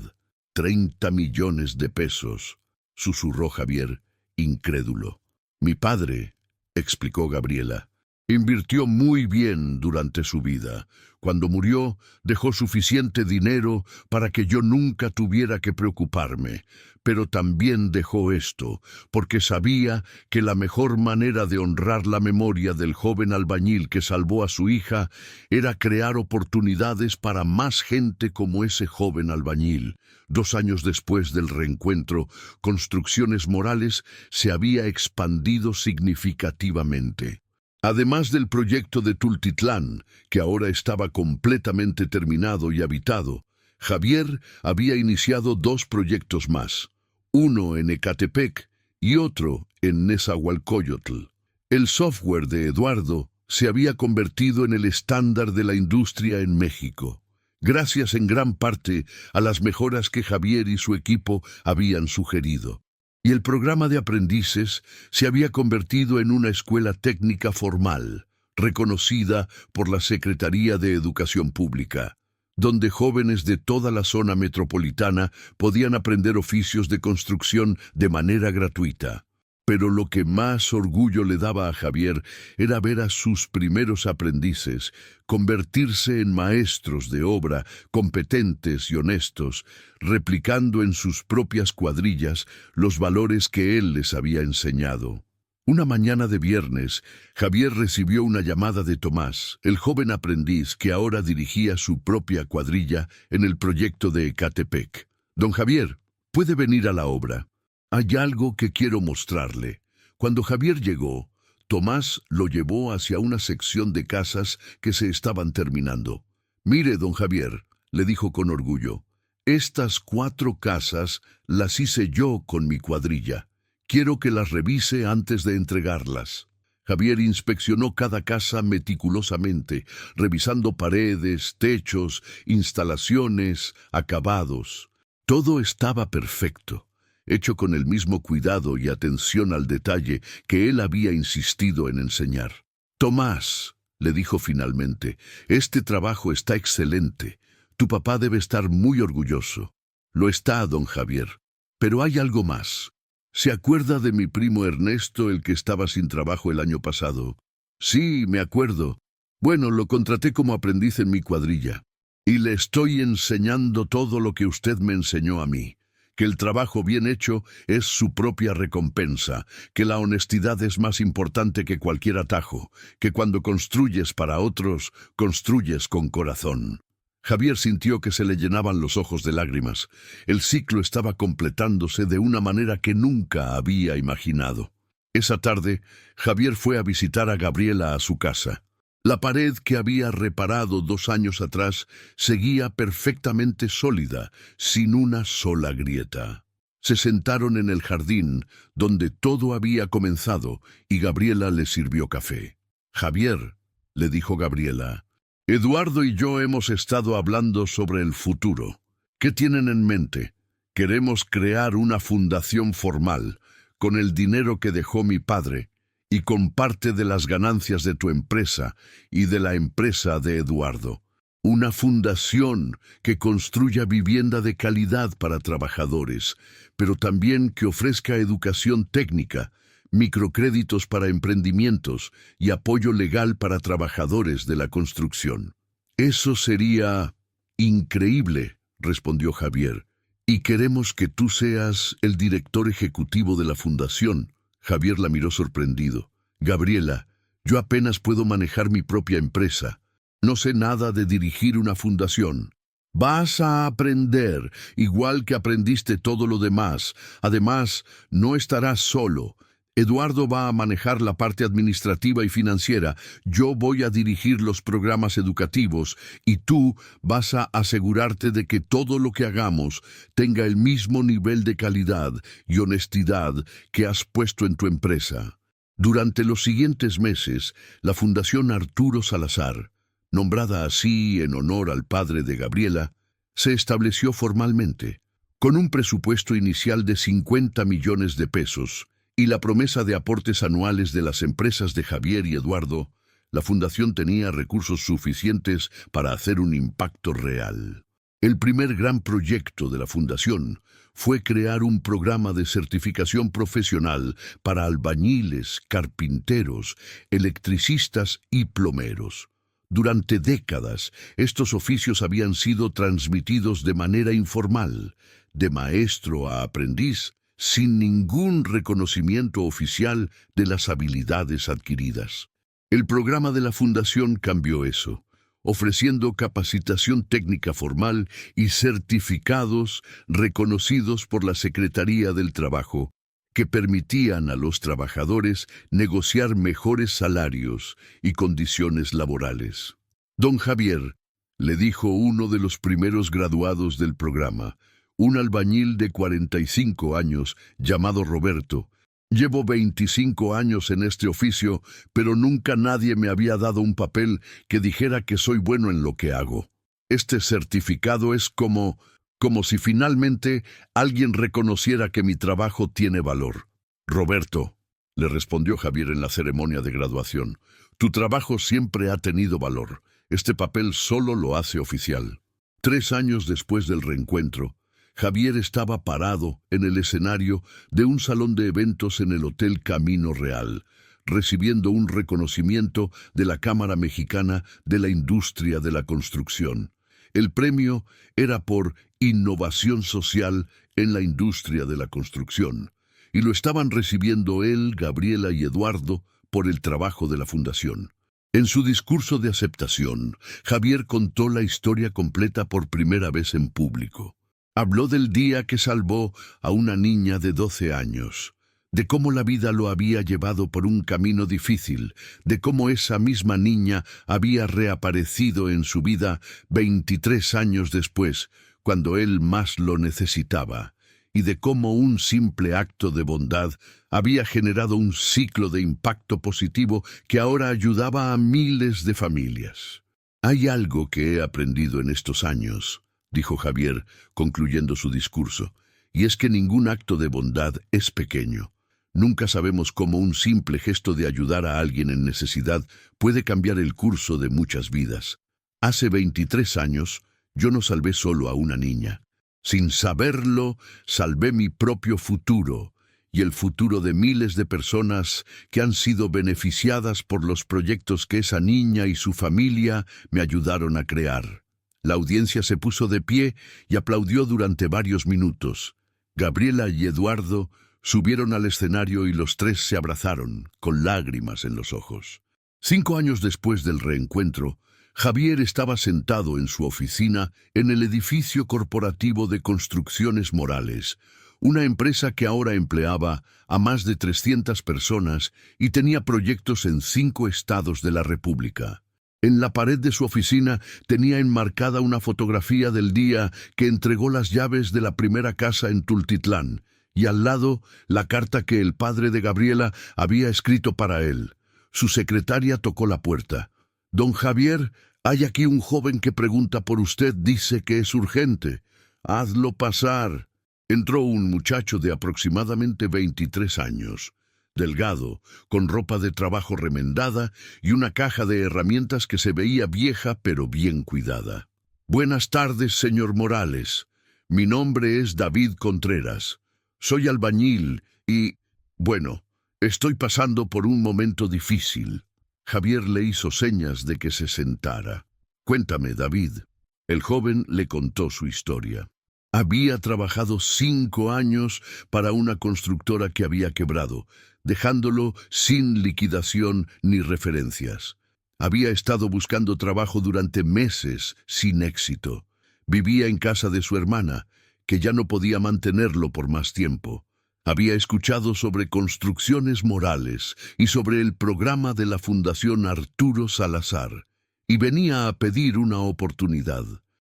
30 millones de pesos, susurró Javier, incrédulo. Mi padre, explicó Gabriela, invirtió muy bien durante su vida. Cuando murió, dejó suficiente dinero para que yo nunca tuviera que preocuparme, pero también dejó esto, porque sabía que la mejor manera de honrar la memoria del joven albañil que salvó a su hija era crear oportunidades para más gente como ese joven albañil. 2 años después del reencuentro, Construcciones Morales se había expandido significativamente. Además del proyecto de Tultitlán, que ahora estaba completamente terminado y habitado, Javier había iniciado 2 proyectos más, uno en Ecatepec y otro en Nezahualcóyotl. El software de Eduardo se había convertido en el estándar de la industria en México, gracias en gran parte a las mejoras que Javier y su equipo habían sugerido. Y el programa de aprendices se había convertido en una escuela técnica formal, reconocida por la Secretaría de Educación Pública, donde jóvenes de toda la zona metropolitana podían aprender oficios de construcción de manera gratuita. Pero lo que más orgullo le daba a Javier era ver a sus primeros aprendices convertirse en maestros de obra competentes y honestos, replicando en sus propias cuadrillas los valores que él les había enseñado. Una mañana de viernes, Javier recibió una llamada de Tomás, el joven aprendiz que ahora dirigía su propia cuadrilla en el proyecto de Ecatepec. Don Javier, ¿puede venir a la obra? Hay algo que quiero mostrarle. Cuando Javier llegó, Tomás lo llevó hacia una sección de casas que se estaban terminando. Mire, don Javier, le dijo con orgullo, estas 4 casas las hice yo con mi cuadrilla. Quiero que las revise antes de entregarlas. Javier inspeccionó cada casa meticulosamente, revisando paredes, techos, instalaciones, acabados. Todo estaba perfecto, hecho con el mismo cuidado y atención al detalle que él había insistido en enseñar. Tomás, le dijo finalmente, este trabajo está excelente. Tu papá debe estar muy orgulloso. Lo está, don Javier. Pero hay algo más. ¿Se acuerda de mi primo Ernesto, el que estaba sin trabajo el año pasado? Sí, me acuerdo. Bueno, lo contraté como aprendiz en mi cuadrilla. Y le estoy enseñando todo lo que usted me enseñó a mí. Que el trabajo bien hecho es su propia recompensa, que la honestidad es más importante que cualquier atajo, que cuando construyes para otros, construyes con corazón. Javier sintió que se le llenaban los ojos de lágrimas. El ciclo estaba completándose de una manera que nunca había imaginado. Esa tarde, Javier fue a visitar a Gabriela a su casa. La pared que había reparado 2 años atrás seguía perfectamente sólida, sin una sola grieta. Se sentaron en el jardín, donde todo había comenzado, y Gabriela le sirvió café. Javier, le dijo Gabriela, Eduardo y yo hemos estado hablando sobre el futuro. ¿Qué tienen en mente? Queremos crear una fundación formal, con el dinero que dejó mi padre, y con parte de las ganancias de tu empresa y de la empresa de Eduardo. Una fundación que construya vivienda de calidad para trabajadores, pero también que ofrezca educación técnica, microcréditos para emprendimientos y apoyo legal para trabajadores de la construcción. Eso sería increíble, respondió Javier, y queremos que tú seas el director ejecutivo de la fundación. Javier la miró sorprendido. Gabriela, yo apenas puedo manejar mi propia empresa. No sé nada de dirigir una fundación. Vas a aprender, igual que aprendiste todo lo demás. Además, no estarás solo. Eduardo va a manejar la parte administrativa y financiera. Yo voy a dirigir los programas educativos y tú vas a asegurarte de que todo lo que hagamos tenga el mismo nivel de calidad y honestidad que has puesto en tu empresa. Durante los siguientes meses, la Fundación Arturo Salazar, nombrada así en honor al padre de Gabriela, se estableció formalmente, con un presupuesto inicial de 50 millones de pesos y la promesa de aportes anuales de las empresas de Javier y Eduardo. La fundación tenía recursos suficientes para hacer un impacto real. El primer gran proyecto de la fundación fue crear un programa de certificación profesional para albañiles, carpinteros, electricistas y plomeros. Durante décadas, estos oficios habían sido transmitidos de manera informal, de maestro a aprendiz, sin ningún reconocimiento oficial de las habilidades adquiridas. El programa de la Fundación cambió eso, ofreciendo capacitación técnica formal y certificados reconocidos por la Secretaría del Trabajo, que permitían a los trabajadores negociar mejores salarios y condiciones laborales. Don Javier, le dijo uno de los primeros graduados del programa, un albañil de 45 años llamado Roberto: llevo 25 años en este oficio, pero nunca nadie me había dado un papel que dijera que soy bueno en lo que hago. Este certificado es como si finalmente alguien reconociera que mi trabajo tiene valor. Roberto, le respondió Javier en la ceremonia de graduación, tu trabajo siempre ha tenido valor. Este papel solo lo hace oficial. 3 años después del reencuentro, Javier estaba parado en el escenario de un salón de eventos en el Hotel Camino Real, recibiendo un reconocimiento de la Cámara Mexicana de la Industria de la Construcción. El premio era por innovación social en la industria de la construcción, y lo estaban recibiendo él, Gabriela y Eduardo por el trabajo de la fundación. En su discurso de aceptación, Javier contó la historia completa por primera vez en público. Habló del día que salvó a una niña de 12 años, de cómo la vida lo había llevado por un camino difícil, de cómo esa misma niña había reaparecido en su vida 23 años después, cuando él más lo necesitaba, y de cómo un simple acto de bondad había generado un ciclo de impacto positivo que ahora ayudaba a miles de familias. Hay algo que he aprendido en estos años, dijo Javier, concluyendo su discurso, y es que ningún acto de bondad es pequeño. Nunca sabemos cómo un simple gesto de ayudar a alguien en necesidad puede cambiar el curso de muchas vidas. Hace 23 años, yo no salvé solo a una niña. Sin saberlo, salvé mi propio futuro y el futuro de miles de personas que han sido beneficiadas por los proyectos que esa niña y su familia me ayudaron a crear. La audiencia se puso de pie y aplaudió durante varios minutos. Gabriela y Eduardo subieron al escenario y los tres se abrazaron, con lágrimas en los ojos. 5 años después del reencuentro, Javier estaba sentado en su oficina en el edificio corporativo de Construcciones Morales, una empresa que ahora empleaba a más de 300 personas y tenía proyectos en 5 estados de la República. En la pared de su oficina tenía enmarcada una fotografía del día que entregó las llaves de la primera casa en Tultitlán, y al lado la carta que el padre de Gabriela había escrito para él. Su secretaria tocó la puerta. «Don Javier, hay aquí un joven que pregunta por usted, dice que es urgente. Hazlo pasar». Entró un muchacho de aproximadamente 23 años, delgado, con ropa de trabajo remendada y una caja de herramientas que se veía vieja pero bien cuidada. «Buenas tardes, señor Morales. Mi nombre es David Contreras. Soy albañil y, bueno, estoy pasando por un momento difícil». Javier le hizo señas de que se sentara. «Cuéntame, David». El joven le contó su historia. Había trabajado 5 años para una constructora que había quebrado, dejándolo sin liquidación ni referencias. Había estado buscando trabajo durante meses sin éxito. Vivía en casa de su hermana, que ya no podía mantenerlo por más tiempo. Había escuchado sobre construcciones morales y sobre el programa de la Fundación Arturo Salazar, y venía a pedir una oportunidad.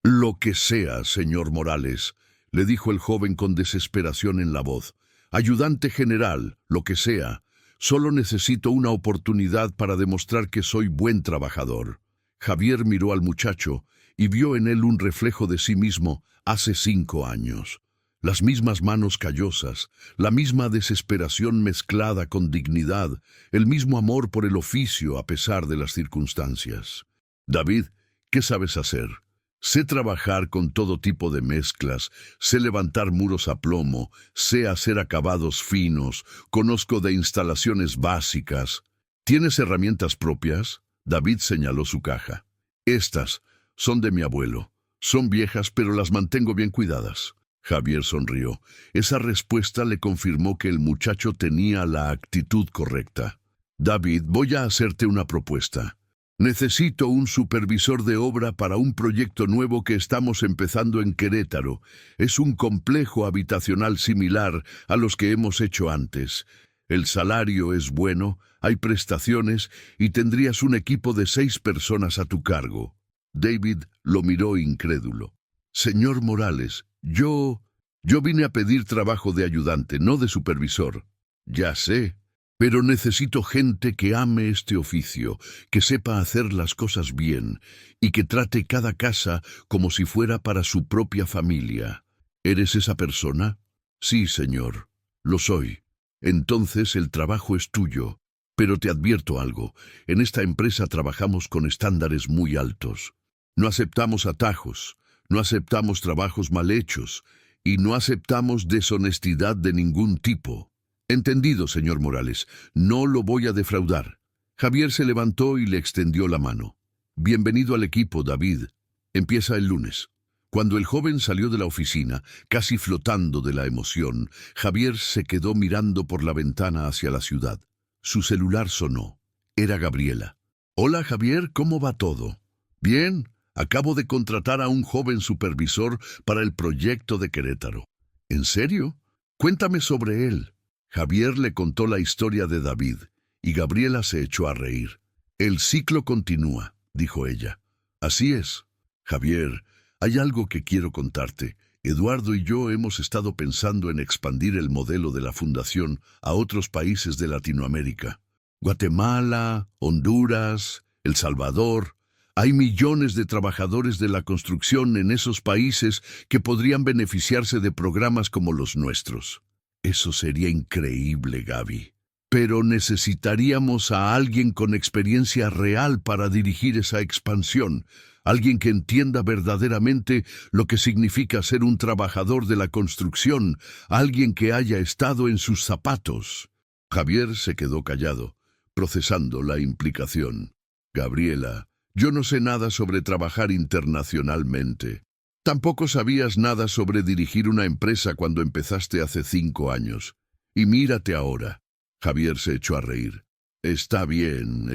«Lo que sea, señor Morales», le dijo el joven con desesperación en la voz. «Ayudante general, lo que sea. Solo necesito una oportunidad para demostrar que soy buen trabajador». Javier miró al muchacho y vio en él un reflejo de sí mismo hace 5 años. Las mismas manos callosas, la misma desesperación mezclada con dignidad, el mismo amor por el oficio a pesar de las circunstancias. «David, ¿qué sabes hacer?» «Sé trabajar con todo tipo de mezclas, sé levantar muros a plomo, sé hacer acabados finos, conozco de instalaciones básicas». «¿Tienes herramientas propias?» David señaló su caja. «Estas son de mi abuelo. Son viejas, pero las mantengo bien cuidadas». Javier sonrió. Esa respuesta le confirmó que el muchacho tenía la actitud correcta. «David, voy a hacerte una propuesta. Necesito un supervisor de obra para un proyecto nuevo que estamos empezando en Querétaro. Es un complejo habitacional similar a los que hemos hecho antes. El salario es bueno, hay prestaciones y tendrías un equipo de 6 personas a tu cargo». David lo miró incrédulo. «Señor Morales, yo vine a pedir trabajo de ayudante, no de supervisor». «Ya sé. Pero necesito gente que ame este oficio, que sepa hacer las cosas bien y que trate cada casa como si fuera para su propia familia». «¿Eres esa persona?» «Sí, señor. Lo soy». «Entonces el trabajo es tuyo. Pero te advierto algo. En esta empresa trabajamos con estándares muy altos. No aceptamos atajos, no aceptamos trabajos mal hechos y no aceptamos deshonestidad de ningún tipo». «Entendido, señor Morales. No lo voy a defraudar». Javier se levantó y le extendió la mano. «Bienvenido al equipo, David. Empieza el lunes». Cuando el joven salió de la oficina, casi flotando de la emoción, Javier se quedó mirando por la ventana hacia la ciudad. Su celular sonó. Era Gabriela. «Hola, Javier, ¿cómo va todo?» «Bien. Acabo de contratar a un joven supervisor para el proyecto de Querétaro». «¿En serio? Cuéntame sobre él». Javier le contó la historia de David, y Gabriela se echó a reír. «El ciclo continúa», dijo ella. «Así es. Javier, hay algo que quiero contarte. Eduardo y yo hemos estado pensando en expandir el modelo de la Fundación a otros países de Latinoamérica. Guatemala, Honduras, El Salvador. Hay millones de trabajadores de la construcción en esos países que podrían beneficiarse de programas como los nuestros». «Eso sería increíble, Gaby. Pero necesitaríamos a alguien con experiencia real para dirigir esa expansión, alguien que entienda verdaderamente lo que significa ser un trabajador de la construcción, alguien que haya estado en sus zapatos». Javier se quedó callado, procesando la implicación. «Gabriela, yo no sé nada sobre trabajar internacionalmente. Tampoco sabías nada sobre dirigir una empresa cuando empezaste hace 5 años. Y mírate ahora». Javier se echó a reír. Está bien.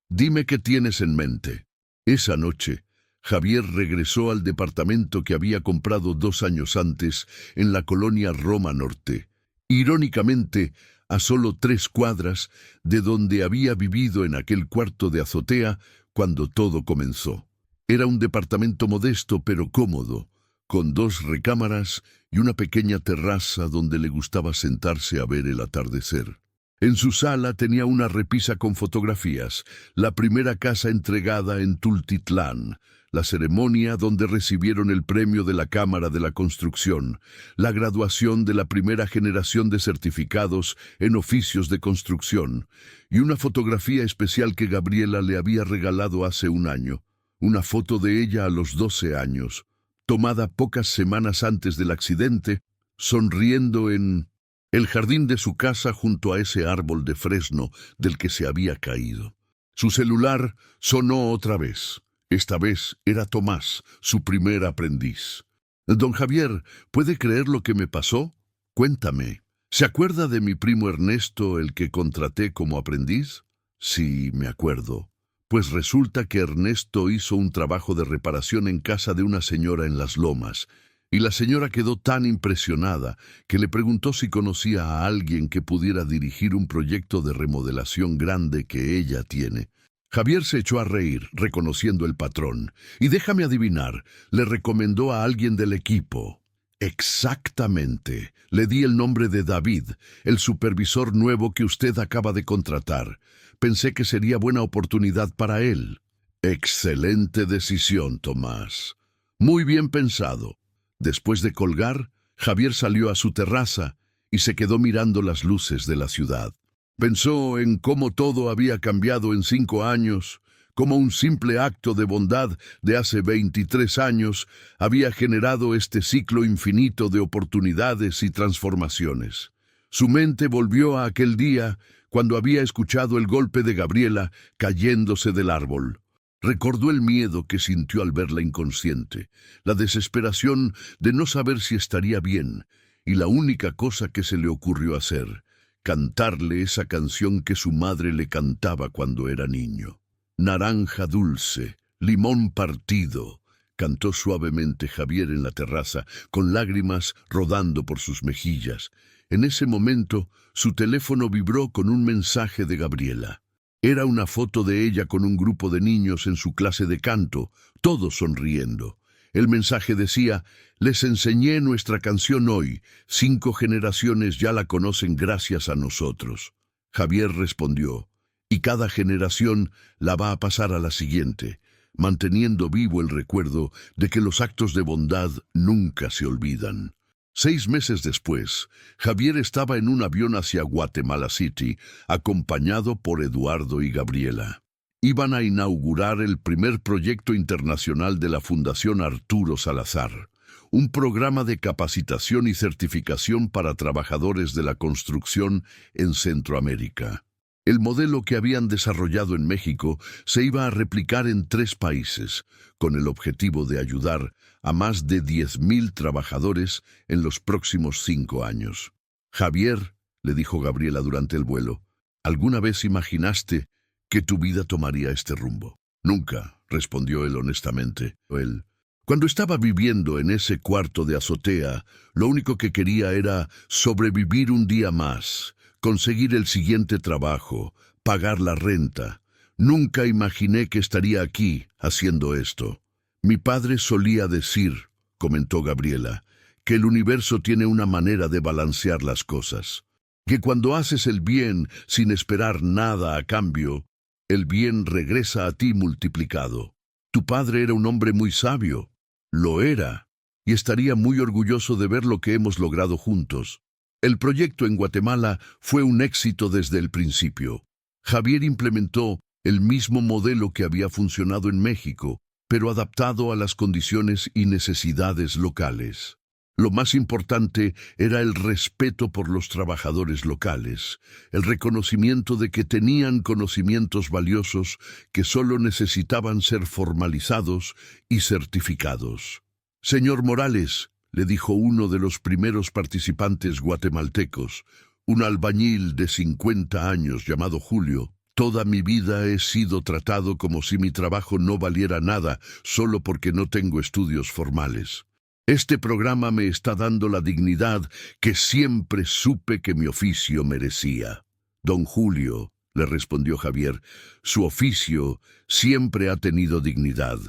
Dime qué tienes en mente». Esa noche, Javier regresó al departamento que había comprado 2 años antes en la colonia Roma Norte. Irónicamente, a solo 3 cuadras de donde había vivido en aquel cuarto de azotea cuando todo comenzó. Era un departamento modesto pero cómodo, con 2 recámaras y una pequeña terraza donde le gustaba sentarse a ver el atardecer. En su sala tenía una repisa con fotografías, la primera casa entregada en Tultitlán, la ceremonia donde recibieron el premio de la Cámara de la Construcción, la graduación de la primera generación de certificados en oficios de construcción, y una fotografía especial que Gabriela le había regalado hace 1 año. Una foto de ella a los 12 años, tomada pocas semanas antes del accidente, sonriendo en el jardín de su casa junto a ese árbol de fresno del que se había caído. Su celular sonó otra vez. Esta vez era Tomás, su primer aprendiz. «Don Javier, ¿puede creer lo que me pasó? Cuéntame. ¿Se acuerda de mi primo Ernesto, el que contraté como aprendiz?» «Sí, me acuerdo». Pues resulta que Ernesto hizo un trabajo de reparación en casa de una señora en Las Lomas, y la señora quedó tan impresionada que le preguntó si conocía a alguien que pudiera dirigir un proyecto de remodelación grande que ella tiene. Javier se echó a reír, reconociendo el patrón, y déjame adivinar, le recomendó a alguien del equipo. Exactamente. Le di el nombre de David, el supervisor nuevo que usted acaba de contratar. Pensé que sería buena oportunidad para él. Excelente decisión, Tomás. Muy bien pensado. Después de colgar, Javier salió a su terraza y se quedó mirando las luces de la ciudad. Pensó en cómo todo había cambiado en 5 años, cómo un simple acto de bondad de hace 23 años había generado este ciclo infinito de oportunidades y transformaciones. Su mente volvió a aquel día cuando había escuchado el golpe de Gabriela cayéndose del árbol. Recordó el miedo que sintió al verla inconsciente, la desesperación de no saber si estaría bien, y la única cosa que se le ocurrió hacer, cantarle esa canción que su madre le cantaba cuando era niño. Naranja dulce, limón partido, cantó suavemente Javier en la terraza, con lágrimas rodando por sus mejillas. En ese momento, su teléfono vibró con un mensaje de Gabriela. Era una foto de ella con un grupo de niños en su clase de canto, todos sonriendo. El mensaje decía: les enseñé nuestra canción hoy, 5 generaciones ya la conocen gracias a nosotros. Javier respondió: y cada generación la va a pasar a la siguiente, manteniendo vivo el recuerdo de que los actos de bondad nunca se olvidan. 6 meses después, Javier estaba en un avión hacia Guatemala City, acompañado por Eduardo y Gabriela. Iban a inaugurar el primer proyecto internacional de la Fundación Arturo Salazar, un programa de capacitación y certificación para trabajadores de la construcción en Centroamérica. El modelo que habían desarrollado en México se iba a replicar en 3 países, con el objetivo de ayudar a más de 10,000 trabajadores en los próximos 5 años. Javier, le dijo Gabriela durante el vuelo, ¿alguna vez imaginaste que tu vida tomaría este rumbo? Nunca, respondió él honestamente. Cuando estaba viviendo en ese cuarto de azotea, lo único que quería era sobrevivir un día más, conseguir el siguiente trabajo, pagar la renta. Nunca imaginé que estaría aquí haciendo esto. Mi padre solía decir, comentó Gabriela, que el universo tiene una manera de balancear las cosas, que cuando haces el bien sin esperar nada a cambio, el bien regresa a ti multiplicado. Tu padre era un hombre muy sabio, lo era, y estaría muy orgulloso de ver lo que hemos logrado juntos. El proyecto en Guatemala fue un éxito desde el principio. Javier implementó el mismo modelo que había funcionado en México, pero adaptado a las condiciones y necesidades locales. Lo más importante era el respeto por los trabajadores locales, el reconocimiento de que tenían conocimientos valiosos que solo necesitaban ser formalizados y certificados. Señor Morales, le dijo uno de los primeros participantes guatemaltecos, un albañil de 50 años llamado Julio, toda mi vida he sido tratado como si mi trabajo no valiera nada solo porque no tengo estudios formales. Este programa me está dando la dignidad que siempre supe que mi oficio merecía. Don Julio, le respondió Javier, su oficio siempre ha tenido dignidad.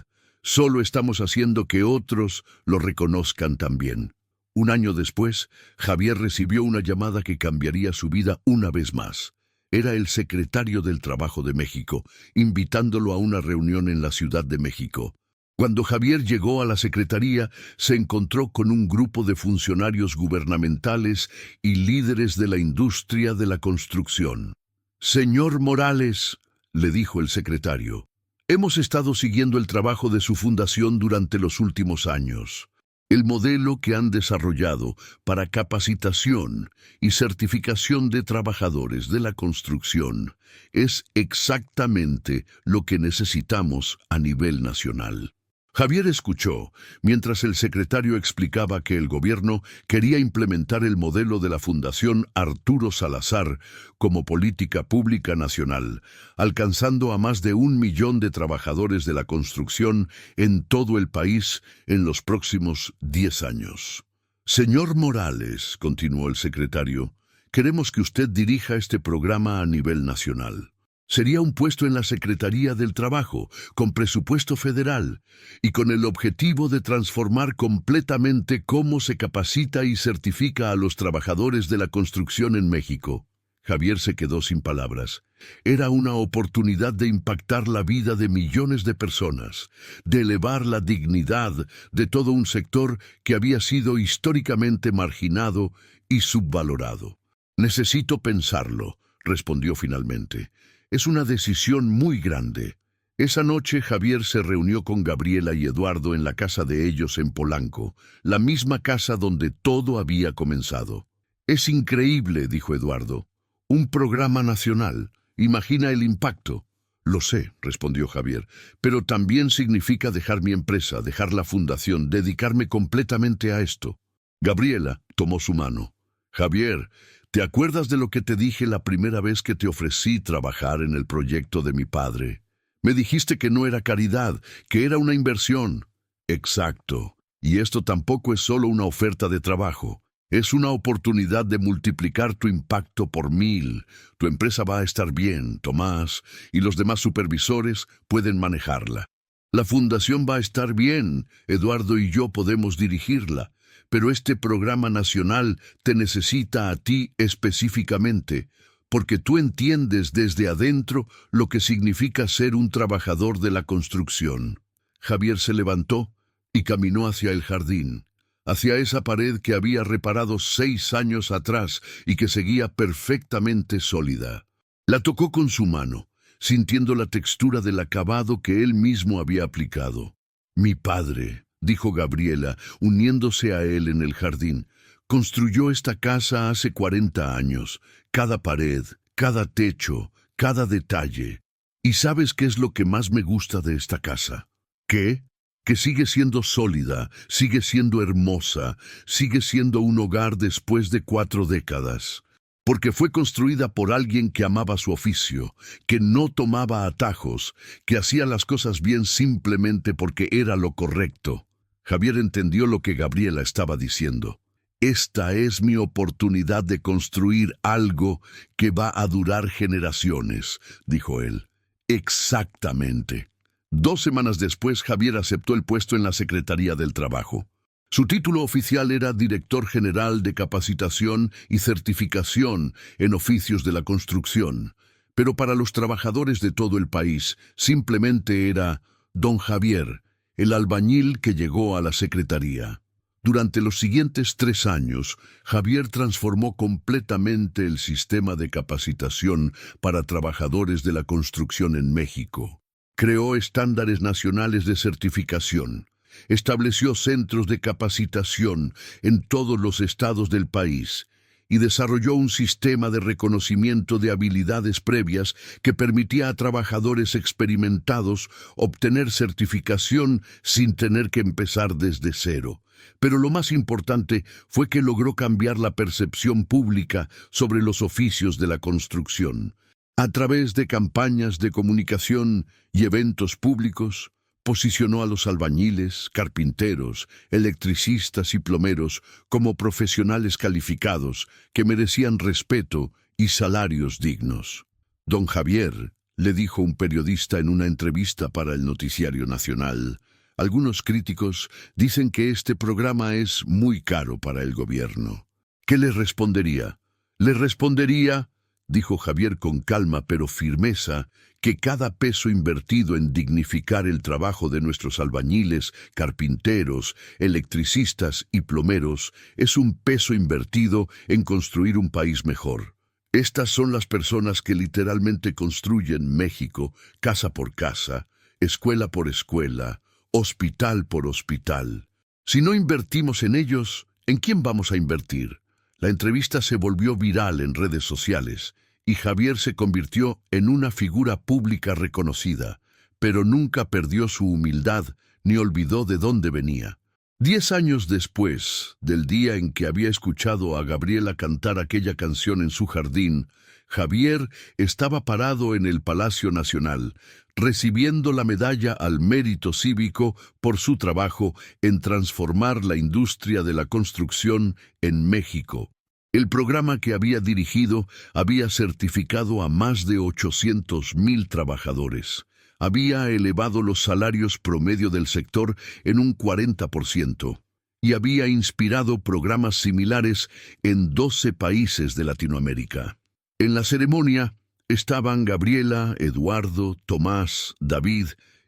Solo estamos haciendo que otros lo reconozcan también. Un año después, Javier recibió una llamada que cambiaría su vida una vez más. Era el secretario del Trabajo de México, invitándolo a una reunión en la Ciudad de México. Cuando Javier llegó a la secretaría, se encontró con un grupo de funcionarios gubernamentales y líderes de la industria de la construcción. Señor Morales, le dijo el secretario, hemos estado siguiendo el trabajo de su fundación durante los últimos años. El modelo que han desarrollado para capacitación y certificación de trabajadores de la construcción es exactamente lo que necesitamos a nivel nacional. Javier escuchó, mientras el secretario explicaba que el gobierno quería implementar el modelo de la Fundación Arturo Salazar como política pública nacional, alcanzando a más de 1 millón de trabajadores de la construcción en todo el país en los próximos 10 años. Señor Morales, continuó el secretario, queremos que usted dirija este programa a nivel nacional. Sería un puesto en la Secretaría del Trabajo, con presupuesto federal, y con el objetivo de transformar completamente cómo se capacita y certifica a los trabajadores de la construcción en México. Javier se quedó sin palabras. Era una oportunidad de impactar la vida de millones de personas, de elevar la dignidad de todo un sector que había sido históricamente marginado y subvalorado. Necesito pensarlo, respondió finalmente. Es una decisión muy grande. Esa noche Javier se reunió con Gabriela y Eduardo en la casa de ellos en Polanco, la misma casa donde todo había comenzado. Es increíble, dijo Eduardo. Un programa nacional. Imagina el impacto. Lo sé, respondió Javier, pero también significa dejar mi empresa, dejar la fundación, dedicarme completamente a esto. Gabriela tomó su mano. Javier, ¿te acuerdas de lo que te dije la primera vez que te ofrecí trabajar en el proyecto de mi padre? Me dijiste que no era caridad, que era una inversión. Exacto. Y esto tampoco es solo una oferta de trabajo. Es una oportunidad de multiplicar tu impacto por 1000. Tu empresa va a estar bien, Tomás, y los demás supervisores pueden manejarla. La fundación va a estar bien, Eduardo y yo podemos dirigirla. Pero este programa nacional te necesita a ti específicamente, porque tú entiendes desde adentro lo que significa ser un trabajador de la construcción. Javier se levantó y caminó hacia el jardín, hacia esa pared que había reparado 6 años atrás y que seguía perfectamente sólida. La tocó con su mano, sintiendo la textura del acabado que él mismo había aplicado. Mi padre, dijo Gabriela, uniéndose a él en el jardín, construyó esta casa hace 40 años, cada pared, cada techo, cada detalle. ¿Y sabes qué es lo que más me gusta de esta casa? ¿Qué? Que sigue siendo sólida, sigue siendo hermosa, sigue siendo un hogar después de 4 décadas. Porque fue construida por alguien que amaba su oficio, que no tomaba atajos, que hacía las cosas bien simplemente porque era lo correcto. Javier entendió lo que Gabriela estaba diciendo. Esta es mi oportunidad de construir algo que va a durar generaciones, dijo él. Exactamente. 2 semanas después, Javier aceptó el puesto en la Secretaría del Trabajo. Su título oficial era Director General de Capacitación y Certificación en Oficios de la Construcción, pero para los trabajadores de todo el país simplemente era Don Javier, el albañil que llegó a la Secretaría. Durante los siguientes 3 años, Javier transformó completamente el sistema de capacitación para trabajadores de la construcción en México. Creó estándares nacionales de certificación. Estableció centros de capacitación en todos los estados del país y desarrolló un sistema de reconocimiento de habilidades previas que permitía a trabajadores experimentados obtener certificación sin tener que empezar desde cero. Pero lo más importante fue que logró cambiar la percepción pública sobre los oficios de la construcción. A través de campañas de comunicación y eventos públicos, posicionó a los albañiles, carpinteros, electricistas y plomeros como profesionales calificados que merecían respeto y salarios dignos. Don Javier, le dijo un periodista en una entrevista para el Noticiario Nacional, algunos críticos dicen que este programa es muy caro para el gobierno. ¿Qué le respondería? Le respondería, dijo Javier con calma pero firmeza, que cada peso invertido en dignificar el trabajo de nuestros albañiles, carpinteros, electricistas y plomeros es un peso invertido en construir un país mejor. Estas son las personas que literalmente construyen México, casa por casa, escuela por escuela, hospital por hospital. Si no invertimos en ellos, ¿en quién vamos a invertir? La entrevista se volvió viral en redes sociales y Javier se convirtió en una figura pública reconocida, pero nunca perdió su humildad ni olvidó de dónde venía. 10 años después del día en que había escuchado a Gabriela cantar aquella canción en su jardín, Javier estaba parado en el Palacio Nacional, recibiendo la medalla al mérito cívico por su trabajo en transformar la industria de la construcción en México. El programa que había dirigido había certificado a más de 800,000 trabajadores. Había elevado los salarios promedio del sector en un 40% y había inspirado programas similares en 12 países de Latinoamérica. En la ceremonia estaban Gabriela, Eduardo, Tomás, David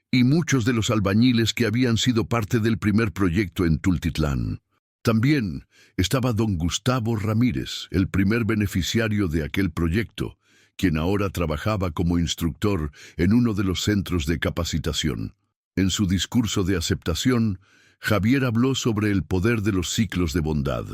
y muchos de los albañiles que habían sido parte del primer proyecto en Tultitlán. También estaba don Gustavo Ramírez, el primer beneficiario de aquel proyecto, quien ahora trabajaba como instructor en uno de los centros de capacitación. En su discurso de aceptación, Javier habló sobre el poder de los ciclos de bondad.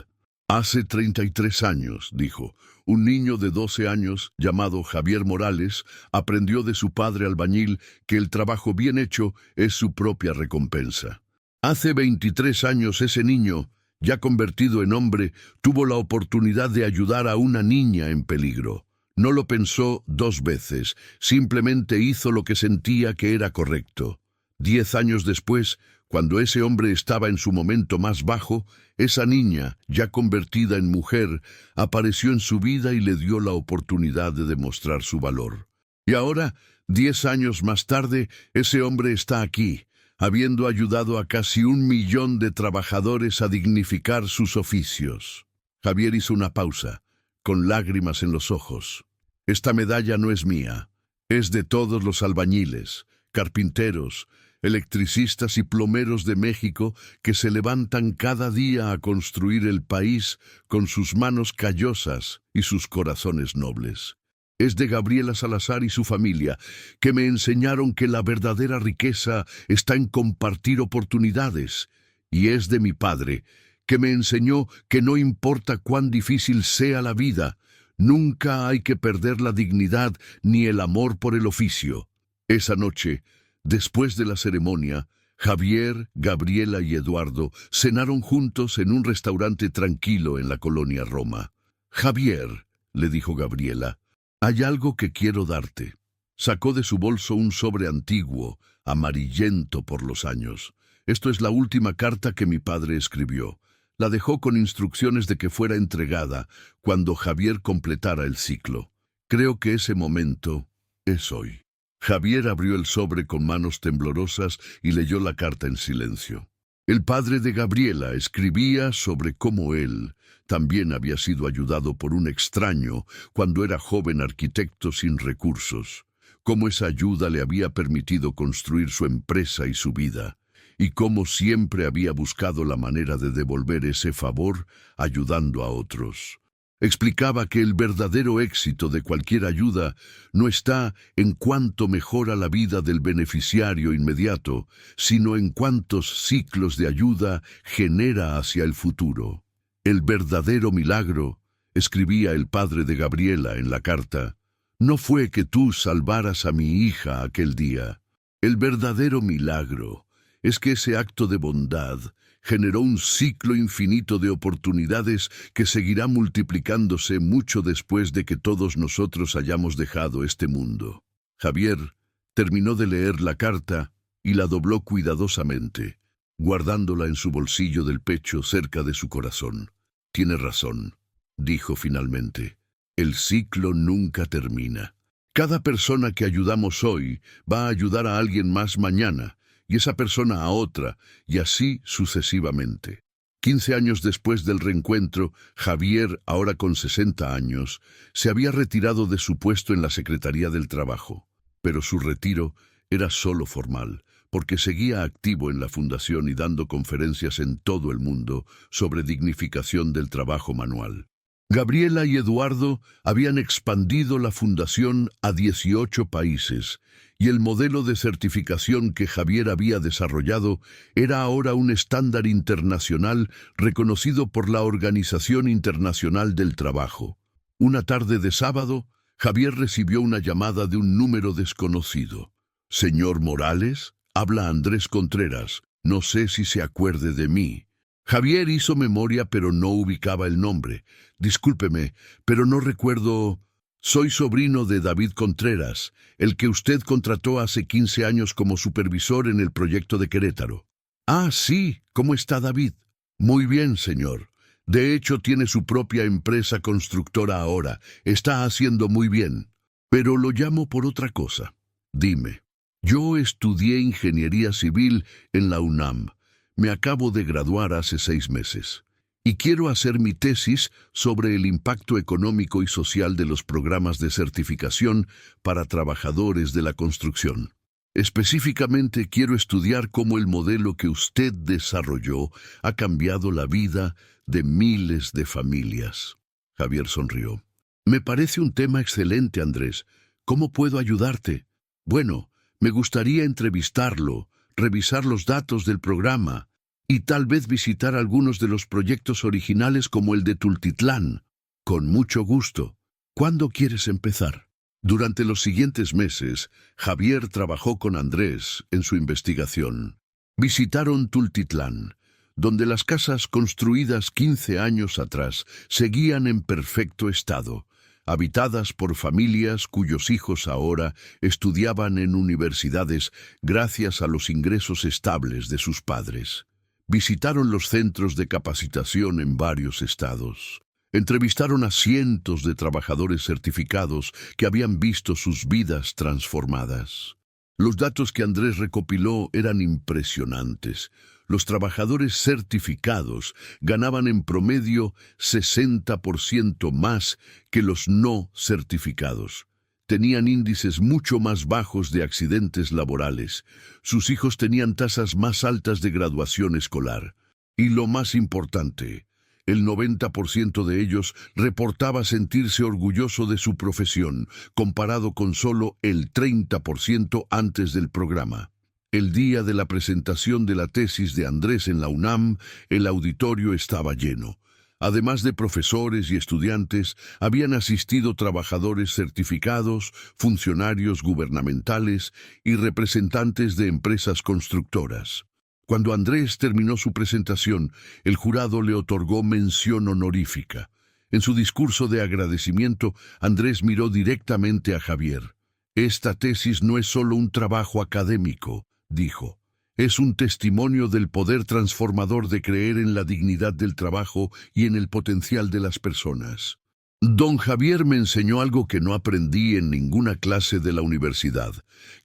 Hace 33 años, dijo, un niño de 12 años, llamado Javier Morales, aprendió de su padre albañil que el trabajo bien hecho es su propia recompensa. Hace 23 años ese niño, ya convertido en hombre, tuvo la oportunidad de ayudar a una niña en peligro. No lo pensó 2 veces, simplemente hizo lo que sentía que era correcto. 10 años después, cuando ese hombre estaba en su momento más bajo, esa niña, ya convertida en mujer, apareció en su vida y le dio la oportunidad de demostrar su valor. Y ahora, 10 años más tarde, ese hombre está aquí, habiendo ayudado a casi 1,000,000 de trabajadores a dignificar sus oficios. Javier hizo una pausa, con lágrimas en los ojos. Esta medalla no es mía, es de todos los albañiles, carpinteros, electricistas y plomeros de México que se levantan cada día a construir el país con sus manos callosas y sus corazones nobles. Es de Gabriela Salazar y su familia, que me enseñaron que la verdadera riqueza está en compartir oportunidades, y es de mi padre, que me enseñó que no importa cuán difícil sea la vida, nunca hay que perder la dignidad ni el amor por el oficio. Esa noche, después de la ceremonia, Javier, Gabriela y Eduardo cenaron juntos en un restaurante tranquilo en la colonia Roma. «Javier», le dijo Gabriela, «hay algo que quiero darte». Sacó de su bolso un sobre antiguo, amarillento por los años. «Esto es la última carta que mi padre escribió. La dejó con instrucciones de que fuera entregada cuando Javier completara el ciclo. Creo que ese momento es hoy». Javier abrió el sobre con manos temblorosas y leyó la carta en silencio. El padre de Gabriela escribía sobre cómo él también había sido ayudado por un extraño cuando era joven arquitecto sin recursos, cómo esa ayuda le había permitido construir su empresa y su vida, y cómo siempre había buscado la manera de devolver ese favor ayudando a otros. Explicaba que el verdadero éxito de cualquier ayuda no está en cuánto mejora la vida del beneficiario inmediato, sino en cuántos ciclos de ayuda genera hacia el futuro. El verdadero milagro, escribía el padre de Gabriela en la carta, no fue que tú salvaras a mi hija aquel día. El verdadero milagro es que ese acto de bondad generó un ciclo infinito de oportunidades que seguirá multiplicándose mucho después de que todos nosotros hayamos dejado este mundo. Javier terminó de leer la carta y la dobló cuidadosamente, guardándola en su bolsillo del pecho cerca de su corazón. «Tiene razón», dijo finalmente. «El ciclo nunca termina. Cada persona que ayudamos hoy va a ayudar a alguien más mañana, y esa persona a otra, y así sucesivamente». 15 años después del reencuentro, Javier, ahora con 60 años, se había retirado de su puesto en la Secretaría del Trabajo. Pero su retiro era solo formal, porque seguía activo en la fundación y dando conferencias en todo el mundo sobre dignificación del trabajo manual. Gabriela y Eduardo habían expandido la fundación a 18 países, y el modelo de certificación que Javier había desarrollado era ahora un estándar internacional reconocido por la Organización Internacional del Trabajo. Una tarde de sábado, Javier recibió una llamada de un número desconocido. «Señor Morales, habla Andrés Contreras. No sé si se acuerde de mí. Javier hizo memoria, pero no ubicaba el nombre. Discúlpeme, pero no recuerdo. Soy sobrino de David Contreras, el que usted contrató hace 15 años como supervisor en el proyecto de Querétaro. Ah, sí. ¿Cómo está David? Muy bien, señor. De hecho, tiene su propia empresa constructora ahora. Está haciendo muy bien. Pero lo llamo por otra cosa. Dime. Yo estudié ingeniería civil en la UNAM. Me acabo de graduar hace 6 meses. Y quiero hacer mi tesis sobre el impacto económico y social de los programas de certificación para trabajadores de la construcción. Específicamente quiero estudiar cómo el modelo que usted desarrolló ha cambiado la vida de miles de familias. Javier sonrió. Me parece un tema excelente, Andrés. ¿Cómo puedo ayudarte? Bueno, me gustaría entrevistarlo, revisar los datos del programa y tal vez visitar algunos de los proyectos originales como el de Tultitlán. Con mucho gusto. ¿Cuándo quieres empezar? Durante los siguientes meses, Javier trabajó con Andrés en su investigación. Visitaron Tultitlán, donde las casas construidas 15 años atrás seguían en perfecto estado, habitadas por familias cuyos hijos ahora estudiaban en universidades gracias a los ingresos estables de sus padres. Visitaron los centros de capacitación en varios estados. Entrevistaron a cientos de trabajadores certificados que habían visto sus vidas transformadas. Los datos que Andrés recopiló eran impresionantes. Los trabajadores certificados ganaban en promedio 60% más que los no certificados. Tenían índices mucho más bajos de accidentes laborales. Sus hijos tenían tasas más altas de graduación escolar. Y lo más importante, el 90% de ellos reportaba sentirse orgulloso de su profesión, comparado con solo el 30% antes del programa. El día de la presentación de la tesis de Andrés en la UNAM, el auditorio estaba lleno. Además de profesores y estudiantes, habían asistido trabajadores certificados, funcionarios gubernamentales y representantes de empresas constructoras. Cuando Andrés terminó su presentación, el jurado le otorgó mención honorífica. En su discurso de agradecimiento, Andrés miró directamente a Javier. Esta tesis no es solo un trabajo académico, dijo. Es un testimonio del poder transformador de creer en la dignidad del trabajo y en el potencial de las personas. Don Javier me enseñó algo que no aprendí en ninguna clase de la universidad,